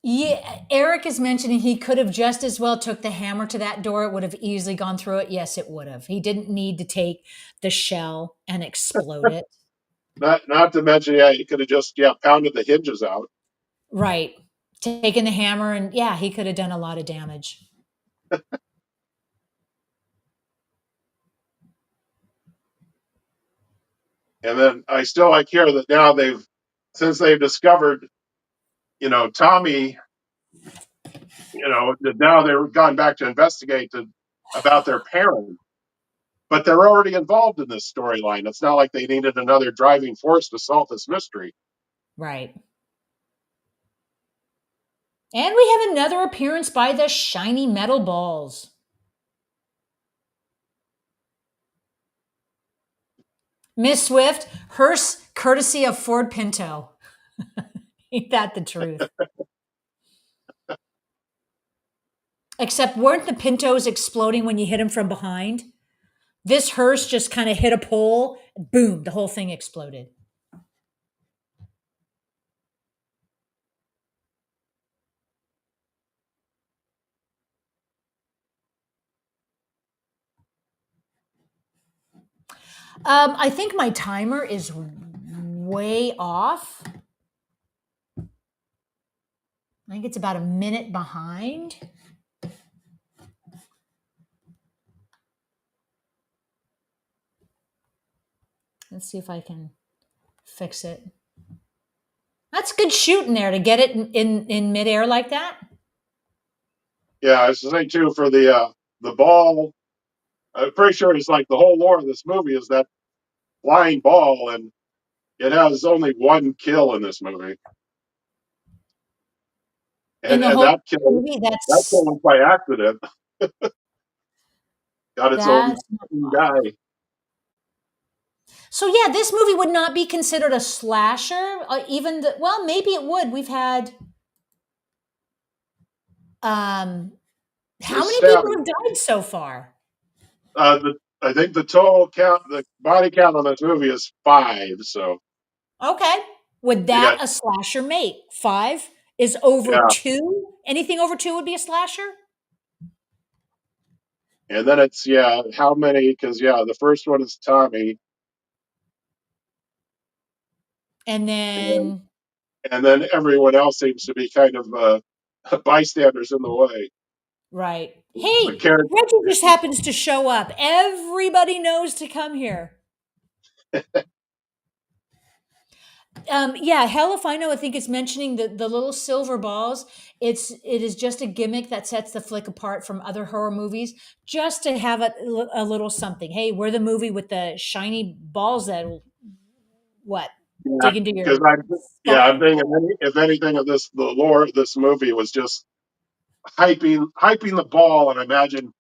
Yeah, Eric is mentioning he could have just as well took the hammer to that door. It would have easily gone through it. Yes, it would have. He didn't need to take the shell and explode it. Not to mention, yeah, he could have just pounded the hinges out. Right. Taking the hammer and yeah, he could have done a lot of damage. And then I still like here that now since they've discovered, Tommy, that now they've gone back to investigate about their parents, but they're already involved in this storyline. It's not like they needed another driving force to solve this mystery. Right. And we have another appearance by the shiny metal balls. Miss Swift, hearse courtesy of Ford Pinto. Ain't that the truth? Except weren't the Pintos exploding when you hit them from behind? This hearse just kind of hit a pole, boom, the whole thing exploded. I think my timer is way off. I think it's about a minute behind. Let's see if I can fix it. That's good shooting there to get it in midair like that. Yeah, I was to say too for the ball. I'm pretty sure it's like the whole lore of this movie is that flying ball, and it has only one kill in this movie, In the and whole that movie, kill was by accident. Got its own that's not fun. guy. So yeah, this movie would not be considered a slasher. Even well, maybe it would. We've had um, how There's many people stabbing. have died so far? I think the total count, the body count on this movie is five. So Okay, would you that got a slasher make? Five is over yeah, two. Anything over two would be a slasher. and then it's yeah, how many? Because yeah, the first one is Tommy, And and, then and then everyone else seems to be kind of bystanders in the way. right. The Hey, character, Reggie just happens to show up. Everybody knows to come here. Yeah, hell if I know. I think it's mentioning the little silver balls. It is just a gimmick that sets the flick apart from other horror movies, just to have a little something. Hey, we're the movie with the shiny balls that what yeah, dig into because your I'm skull. thinking if anything of this, the lore of this movie was just hyping the ball, and I imagine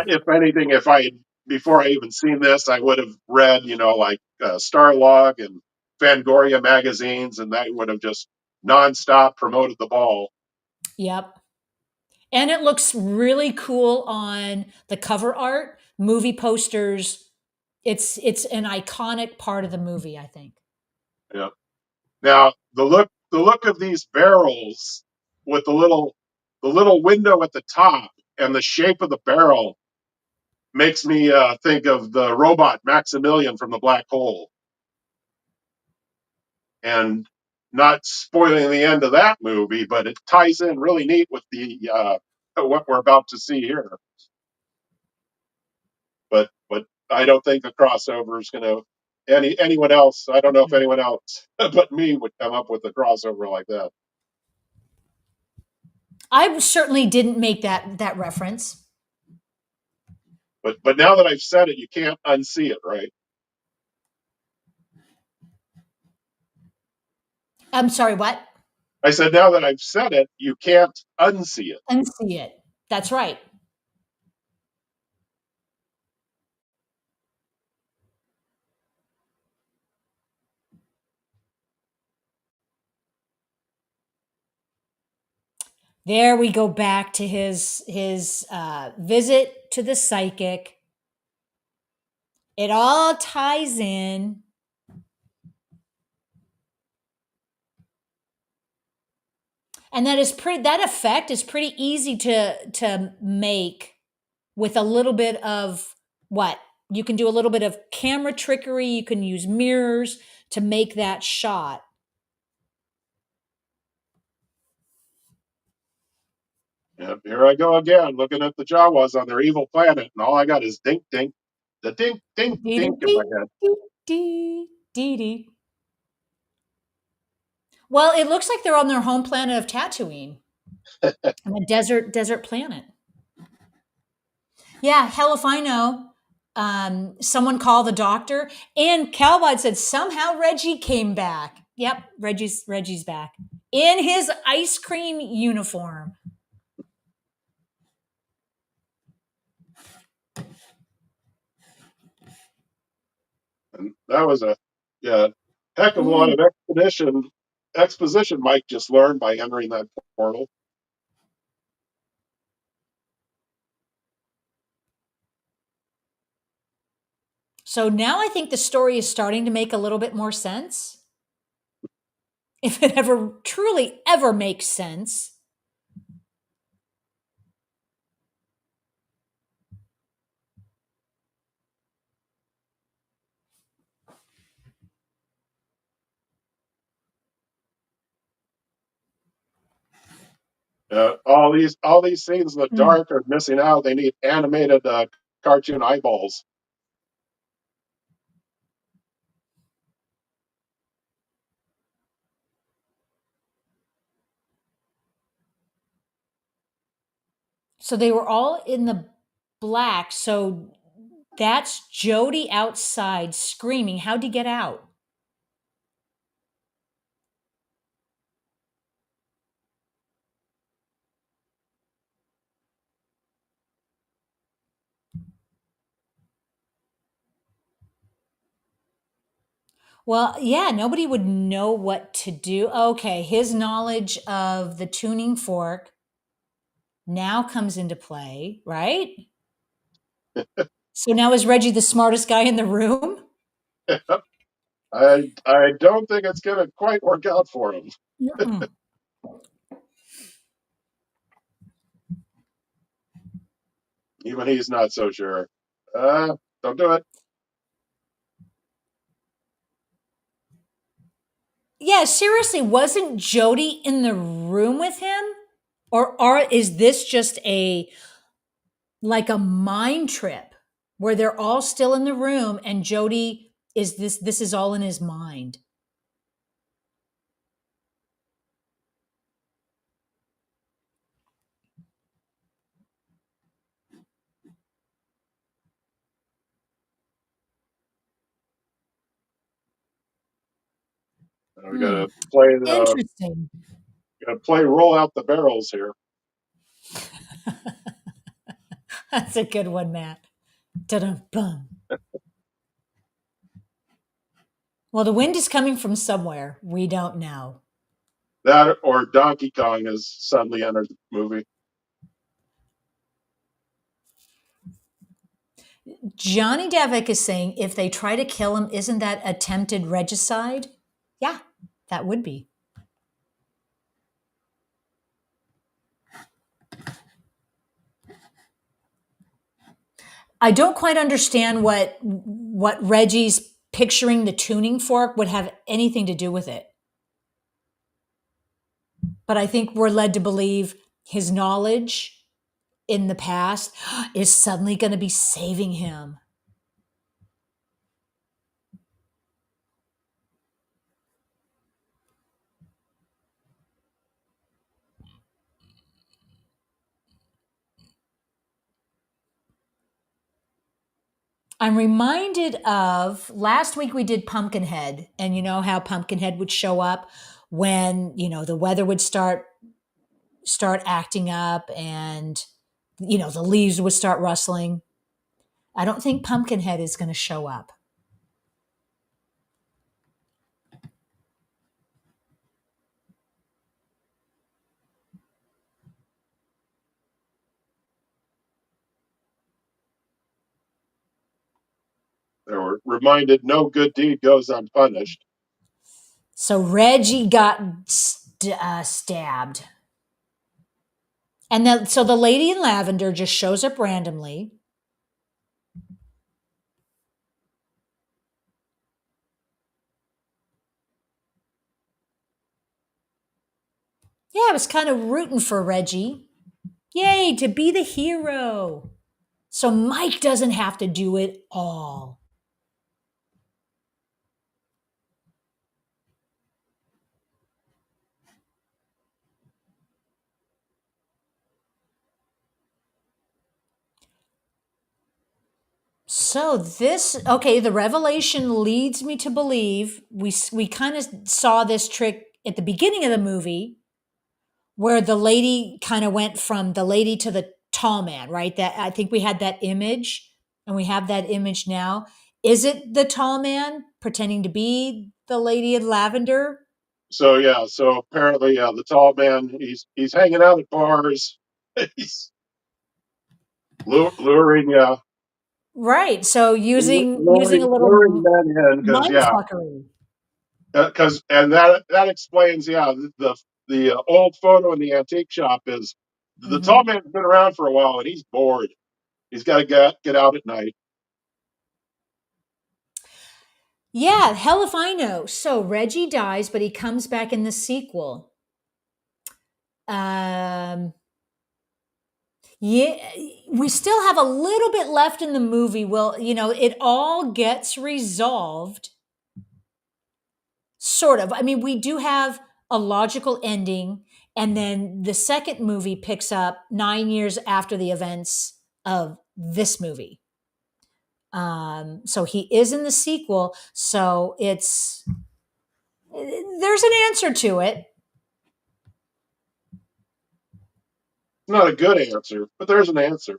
if anything, if I had before I even seen this, I would have read, like Starlog and Fangoria magazines, and that would have just nonstop promoted the ball. Yep, and it looks really cool on the cover art, movie posters. It's an iconic part of the movie. I think. Yeah. Now the look of these barrels with the little window at the top and the shape of the barrel makes me think of the robot Maximilian from the Black Hole, and not spoiling the end of that movie, but it ties in really neat with the what we're about to see here. But I don't think the crossover is going to anyone else. I don't know if anyone else but me would come up with a crossover like that. I certainly didn't make that reference. But now that I've said it, you can't unsee it, right? I'm sorry. What? I said now that I've said it, you can't unsee it. Unsee it. That's right. There we go back to his visit to the psychic. It all ties in, and that effect is pretty easy to make with a little bit of what you can do a little bit of camera trickery. You can use mirrors to make that shot. And here I go again, looking at the Jawas on their evil planet, and all I got is dink dink, the dink dink Dee dink in my dee dee dee dee dee. Well, it looks like they're on their home planet of Tatooine, head. on a desert planet. Yeah, hell if I know. Someone called the doctor, and Calvide said somehow Reggie came back. Yep, Reggie's back in his ice cream uniform. And that was a yeah, heck of a lot Mm. of exposition Mike just learned by entering that portal. So now I think the story is starting to make a little bit more sense, if it ever truly ever makes sense. All these scenes in the Mm. dark are missing out. They need animated cartoon eyeballs. So they were all in the black. So that's Jody outside screaming. How'd he get out? Well, yeah, nobody would know what to do. Okay, his knowledge of the tuning fork now comes into play, right? So now is Reggie the smartest guy in the room? I don't think it's gonna quite work out for him. Mm-mm. Even he's not so sure. Don't do it. Yeah, seriously, wasn't Jody in the room with him? Or is this just a like a mind trip where they're all still in the room and Jody is this is all in his mind? We Hmm. Interesting. gotta play roll out the barrels here. That's a good one, Matt. Da-dum-bum. Well, the wind is coming from somewhere. We don't know. That or Donkey Kong has suddenly entered the movie. Johnny Davik is saying if they try to kill him, isn't that attempted regicide? Yeah, that would be. I don't quite understand what Reggie's picturing the tuning fork would have anything to do with it. But I think we're led to believe his knowledge in the past is suddenly going to be saving him. I'm reminded of last week we did Pumpkinhead, and you know how Pumpkinhead would show up when the weather would start acting up, and the leaves would start rustling. I don't think Pumpkinhead is going to show up. They were reminded no good deed goes unpunished. So Reggie got stabbed, and then so the lady in lavender just shows up randomly. Yeah, I was kind of rooting for Reggie. Yay, to be the hero. So Mike doesn't have to do it all. So this okay, the revelation leads me to believe we kind of saw this trick at the beginning of the movie where the lady kind of went from the lady to the tall man, right? That I think we had that image and we have that image now. Is it the tall man pretending to be the lady in lavender? So yeah, so apparently, the tall man, he's hanging out at bars. He's luring, Right. So using a luring little men in because mind yeah, fuckery. because and that explains yeah the old photo in the antique shop is the tall Mhm. man's been around for a while and he's bored. He's got to get out at night. Yeah, hell if I know. So Reggie dies, but he comes back in the sequel. Um, yeah, we still have a little bit left in the movie. Well, it all gets resolved, sort of. I mean, we do have a logical ending, and then the second movie picks up 9 years after the events of this movie. So he is in the sequel. So there's an answer to it. Not a good answer, but there's an answer.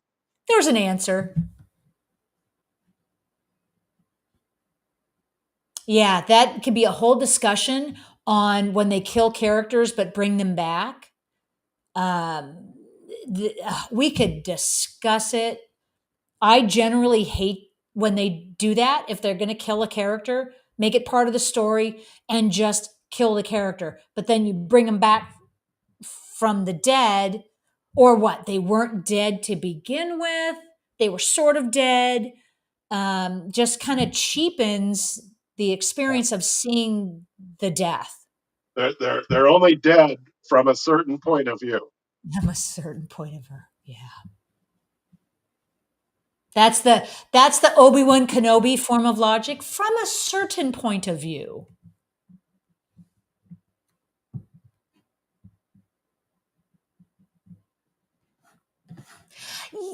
There's an answer. Yeah, that could be a whole discussion on when they kill characters but bring them back. Um, we could discuss it. I generally hate when they do that. If they're going to kill a character, make it part of the story and just kill the character. But then you bring them back from the dead, or what? They weren't dead to begin with. They were sort of dead. Just kind of cheapens the experience of seeing the death They're only dead from a certain point of view. from a certain point of view. Yeah, that's the Obi-Wan Kenobi form of logic from a certain point of view.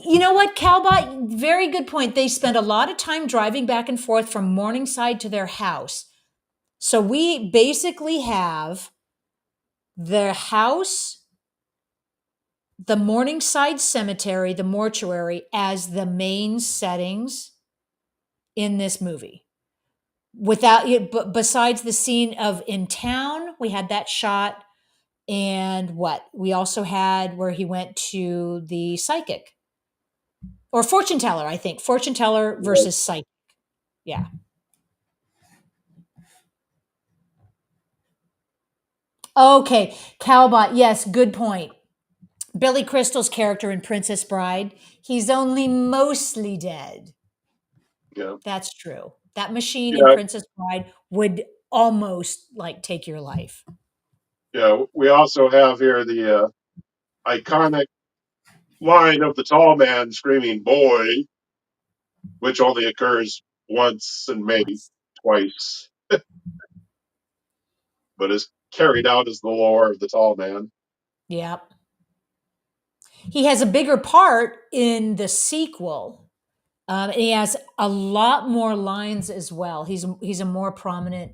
You know what, Calbot? Very good point. They spent a lot of time driving back and forth from Morningside to their house. So we basically have their house, the Morningside Cemetery, the mortuary as the main settings in this movie. Without it, but besides the scene of in town, we had that shot, and what we also had where he went to the psychic or fortune teller. I think fortune teller Right. versus psychic. Yeah. Okay, Calbot. Yes, good point. Billy Crystal's character in Princess Bride, he's only mostly dead. Yeah. That's true. That machine in Yeah. Princess Bride would almost like take your life. Yeah. We also have here the iconic line of the tall man screaming "boy," which only occurs once and maybe twice, but is carried out as the lore of the tall man. Yep. He has a bigger part in the sequel. And he has a lot more lines as well. He's a more prominent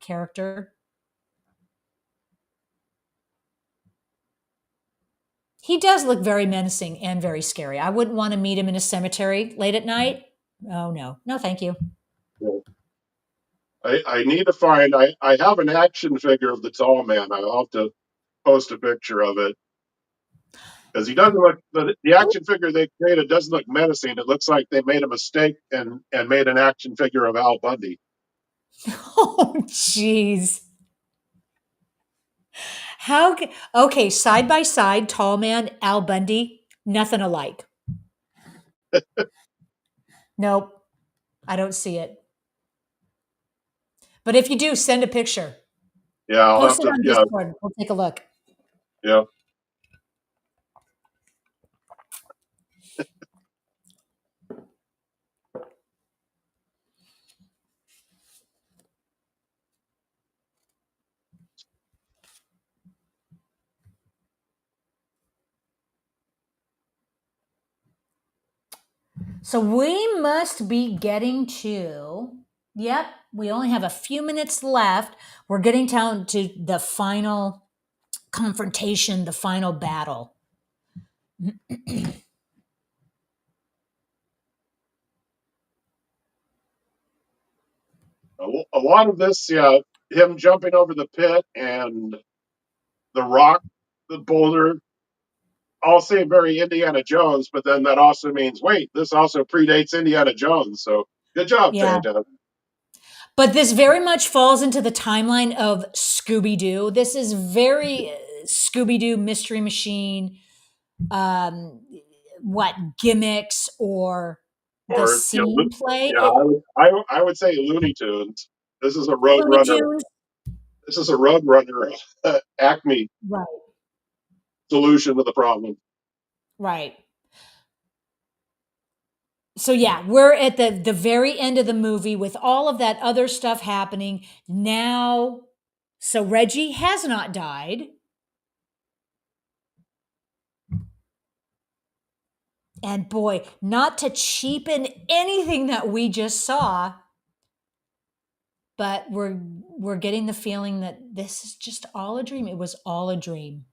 character. He does look very menacing and very scary. I wouldn't want to meet him in a cemetery late at night. Oh no, no, thank you. Yeah. I need to find. I have an action figure of the tall man. I'll have to post a picture of it because he doesn't look. The action figure they created doesn't look menacing. It looks like they made a mistake and made an action figure of Al Bundy. Oh, jeez. Okay, side by side, tall man, Al Bundy, nothing alike. Nope, I don't see it. But if you do, send a picture. Yeah, I'll have Post it to. on Yeah, Discord. We'll take a look. yeah. So we must be getting to, yep, we only have a few minutes left. We're getting down to the final confrontation, the final battle. A lot of this, yeah, him jumping over the pit and the rock, the boulder, all seem very Indiana Jones, but then that also means, wait, this also predates Indiana Jones. So good job, Yeah. Phantasm. But this very much falls into the timeline of Scooby Doo. This is very Scooby Doo Mystery Machine. Um, what gimmicks or the Or scene play? yeah, I would say Looney Tunes. This is a Road Looney Runner. Tunes, This is a Road Runner Acme. right? solution to the problem. Right. So yeah, we're at the very end of the movie with all of that other stuff happening. Now so Reggie has not died. And boy, not to cheapen anything that we just saw, but we're getting the feeling that this is just all a dream. It was all a dream.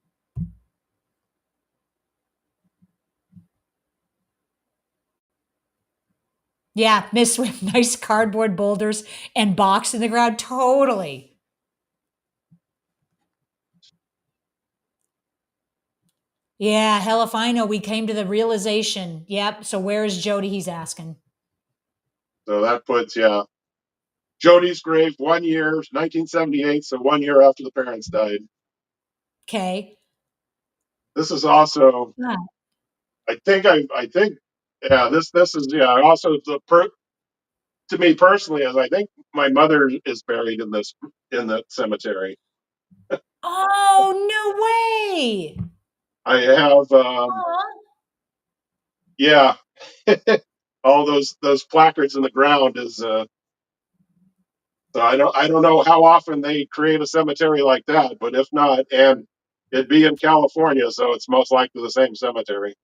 Yeah, Miss with nice cardboard boulders and box in the ground. Totally. Yeah, hell if I know. We came to the realization. Yep. So where is Jody? He's asking. So that puts, yeah, Jody's grave 1 year, 1978, so 1 year after the parents died. Okay. This is also, Yeah. I think, yeah, this is, yeah, also to me personally, as I think my mother is buried in the cemetery. Oh, no way. I have, Aw. yeah, all those placards in the ground is, so I don't know how often they create a cemetery like that, but if not, and it'd be in California, so it's most likely the same cemetery.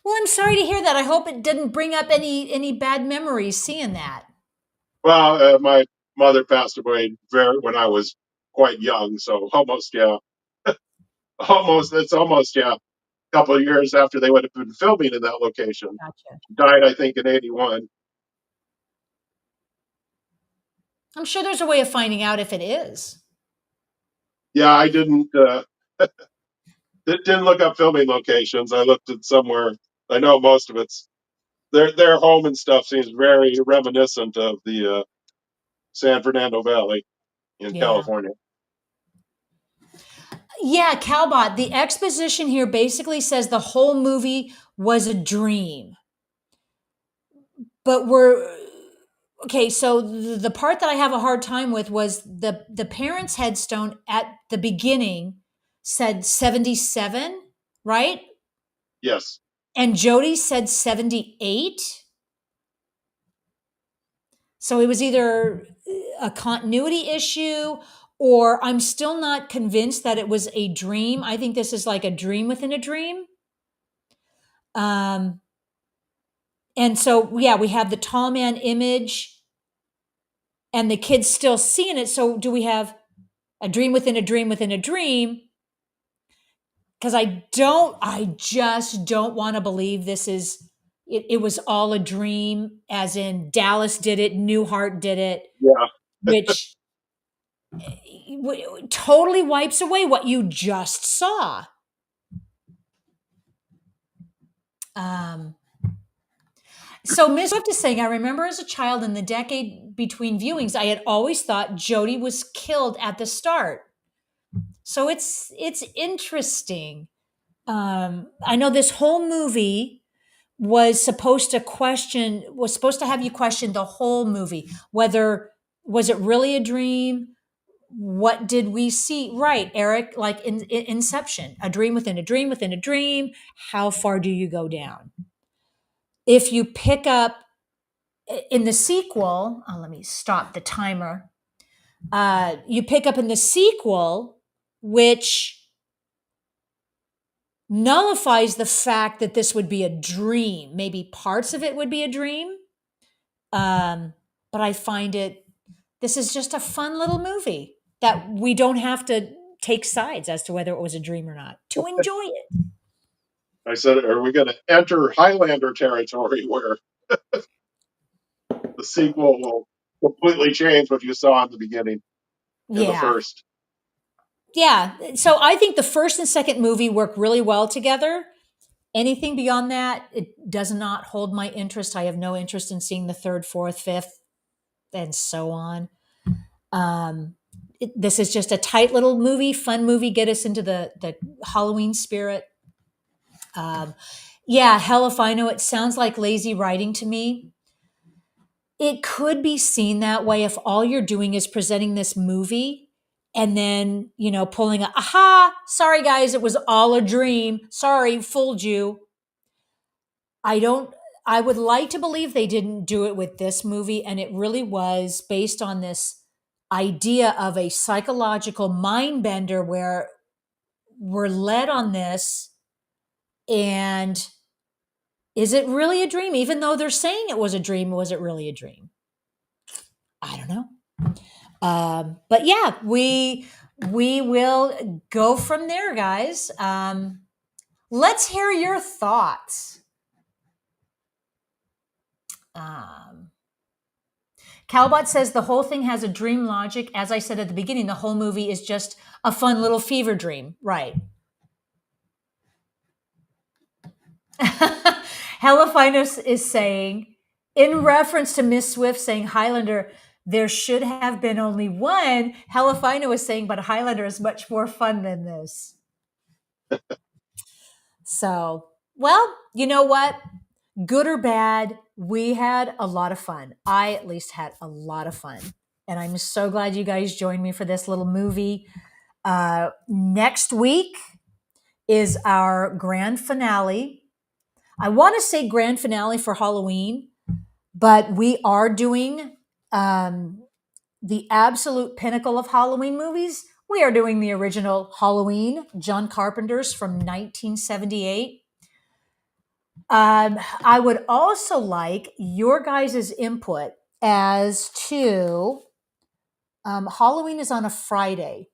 Well, I'm sorry to hear that. I hope it didn't bring up any bad memories seeing that. Well, my mother passed away very when I was quite young, so almost, yeah, almost it's almost, yeah, a couple of years after they would have been filming in that location. Gotcha. Died, I think, in '81. I'm sure there's a way of finding out if it is. Yeah, I didn't look up filming locations. I looked at somewhere. I know most of it's their home and stuff seems very reminiscent of the San Fernando Valley in Yeah. California. Yeah, Calbot, the exposition here basically says the whole movie was a dream. But we're okay, so the part that I have a hard time with was the parents' headstone at the beginning said 77, right? Yes. And Jody said 78. So it was either a continuity issue or I'm still not convinced that it was a dream. I think this is like a dream within a dream. Um, and so, yeah, we have the tall man image and the kids still seeing it. So, do we have a dream within a dream within a dream? Because I just don't want to believe this is, it was all a dream, as in Dallas did it, Newhart did it, Yeah. which totally wipes away what you just saw. Um, so Ms. Swift is saying, I remember as a child in the decade between viewings, I had always thought Jody was killed at the start. So it's interesting. I know this whole movie was supposed to have you question the whole movie, whether was it really a dream, what did we see, right, Eric, like in Inception, a dream within a dream within a dream, how far do you go down? If you pick up in the sequel, oh, let me stop the timer. You pick up in the sequel, which nullifies the fact that this would be a dream. Maybe parts of it would be a dream. But I find this is just a fun little movie that we don't have to take sides as to whether it was a dream or not to enjoy it. I said, are we going to enter Highlander territory where the sequel will completely change what you saw in the beginning in the Yeah. first? Yeah. So I think the first and second movie work really well together. Anything beyond that, it does not hold my interest. I have no interest in seeing the third, fourth, fifth, and so on. This is just a tight little movie, fun movie, get us into the Halloween spirit. Um, yeah, hell if I know. It sounds like lazy writing to me. It could be seen that way if all you're doing is presenting this movie and then, pulling a, aha, sorry guys, it was all a dream. Sorry, fooled you. I don't, I would like to believe they didn't do it with this movie. And it really was based on this idea of a psychological mind bender where we're led on this. And is it really a dream? Even though they're saying it was a dream, was it really a dream? I don't know. But yeah, we will go from there, guys. Let's hear your thoughts. Um, Calbot says the whole thing has a dream logic. As I said at the beginning, the whole movie is just a fun little fever dream. Right. Helifinus is saying, in reference to Miss Swift saying Highlander, there should have been only one. Helifino is saying, but Highlander is much more fun than this. So, well, you know what? Good or bad, we had a lot of fun. I at least had a lot of fun. And I'm so glad you guys joined me for this little movie. Next week is our grand finale. I want to say grand finale for Halloween, but we are doing the absolute pinnacle of Halloween movies. We are doing the original Halloween, John Carpenter's from 1978. I would also like your guys' input as to Halloween is on a Friday.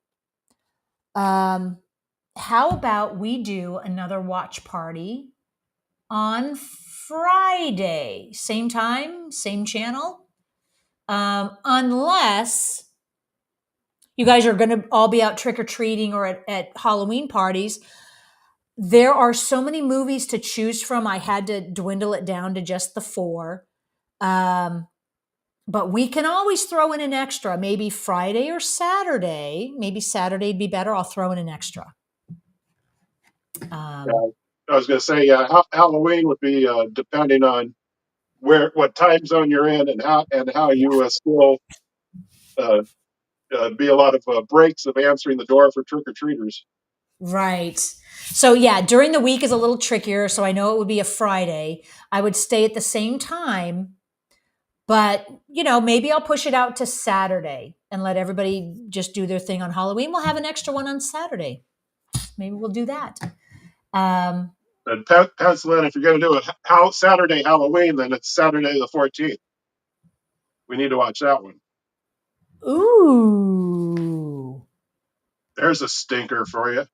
How about we do another watch party on Friday? Same time, same channel. Unless you guys are going to all be out trick or treating or at Halloween parties. There are so many movies to choose from. I had to dwindle it down to just the 4. But we can always throw in an extra, maybe Friday or Saturday. Maybe Saturday would be better. I'll throw in an extra. Yeah, I was going to say, Halloween would be depending on what time zone you're in, and how you still uh, be a lot of breaks of answering the door for trick or treaters. Right. So yeah, during the week is a little trickier. So I know it would be a Friday. I would stay at the same time, but maybe I'll push it out to Saturday and let everybody just do their thing on Halloween. We'll have an extra one on Saturday. Maybe we'll do that. And pencil in, if you're going to do a Saturday Halloween, then it's Saturday the 14th. We need to watch that one. Ooh. There's a stinker for you.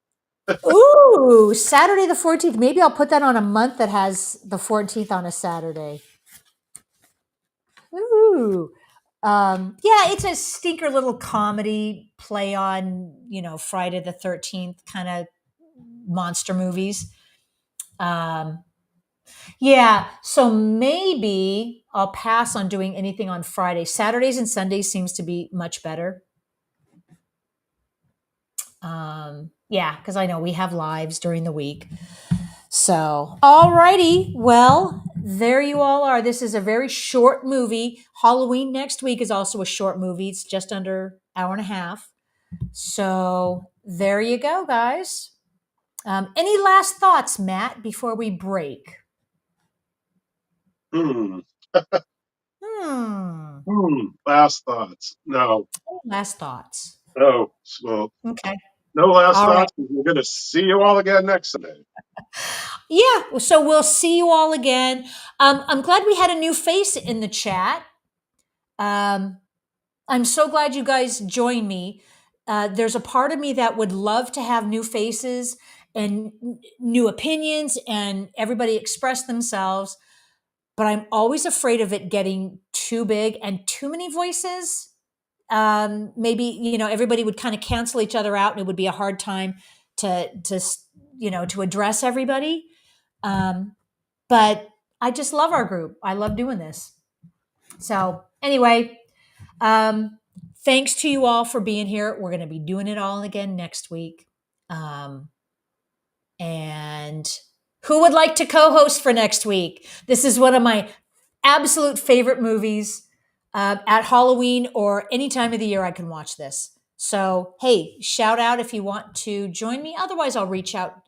Ooh, Saturday the 14th. Maybe I'll put that on a month that has the 14th on a Saturday. Ooh. Yeah, it's a stinker little comedy play on, Friday the 13th kind of monster movies. Yeah, so maybe I'll pass on doing anything on Friday. Saturdays and Sundays seems to be much better. Yeah, because I know we have lives during the week. So, alrighty. Well, there you all are. This is a very short movie. Halloween next week is also a short movie. It's just under an hour and a half. So, there you go, guys. Any last thoughts, Matt, before we break? Hmm. Hmm. Last thoughts. No. Last thoughts. No. Well, Okay. no last All right. thoughts. We're going to see you all again next Sunday. Yeah. So we'll see you all again. I'm glad we had a new face in the chat. I'm so glad you guys joined me. There's a part of me that would love to have new faces and new opinions and everybody express themselves, but I'm always afraid of it getting too big and too many voices. Maybe everybody would kind of cancel each other out, and it would be a hard time to address everybody. But I just love our group. I love doing this. So anyway, thanks to you all for being here. We're going to be doing it all again next week. And who would like to co-host for next week? This is one of my absolute favorite movies. At Halloween or any time of the year, I can watch this. So, hey, shout out if you want to join me. Otherwise, I'll reach out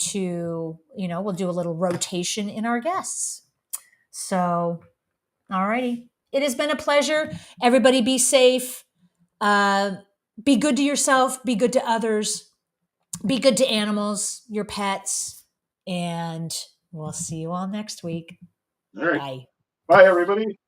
to, we'll do a little rotation in our guests. So, all righty. It has been a pleasure. Everybody be safe. Uh, be good to yourself. Be good to others. Be good to animals, your pets. And we'll see you all next week. All right. Bye. Bye, everybody.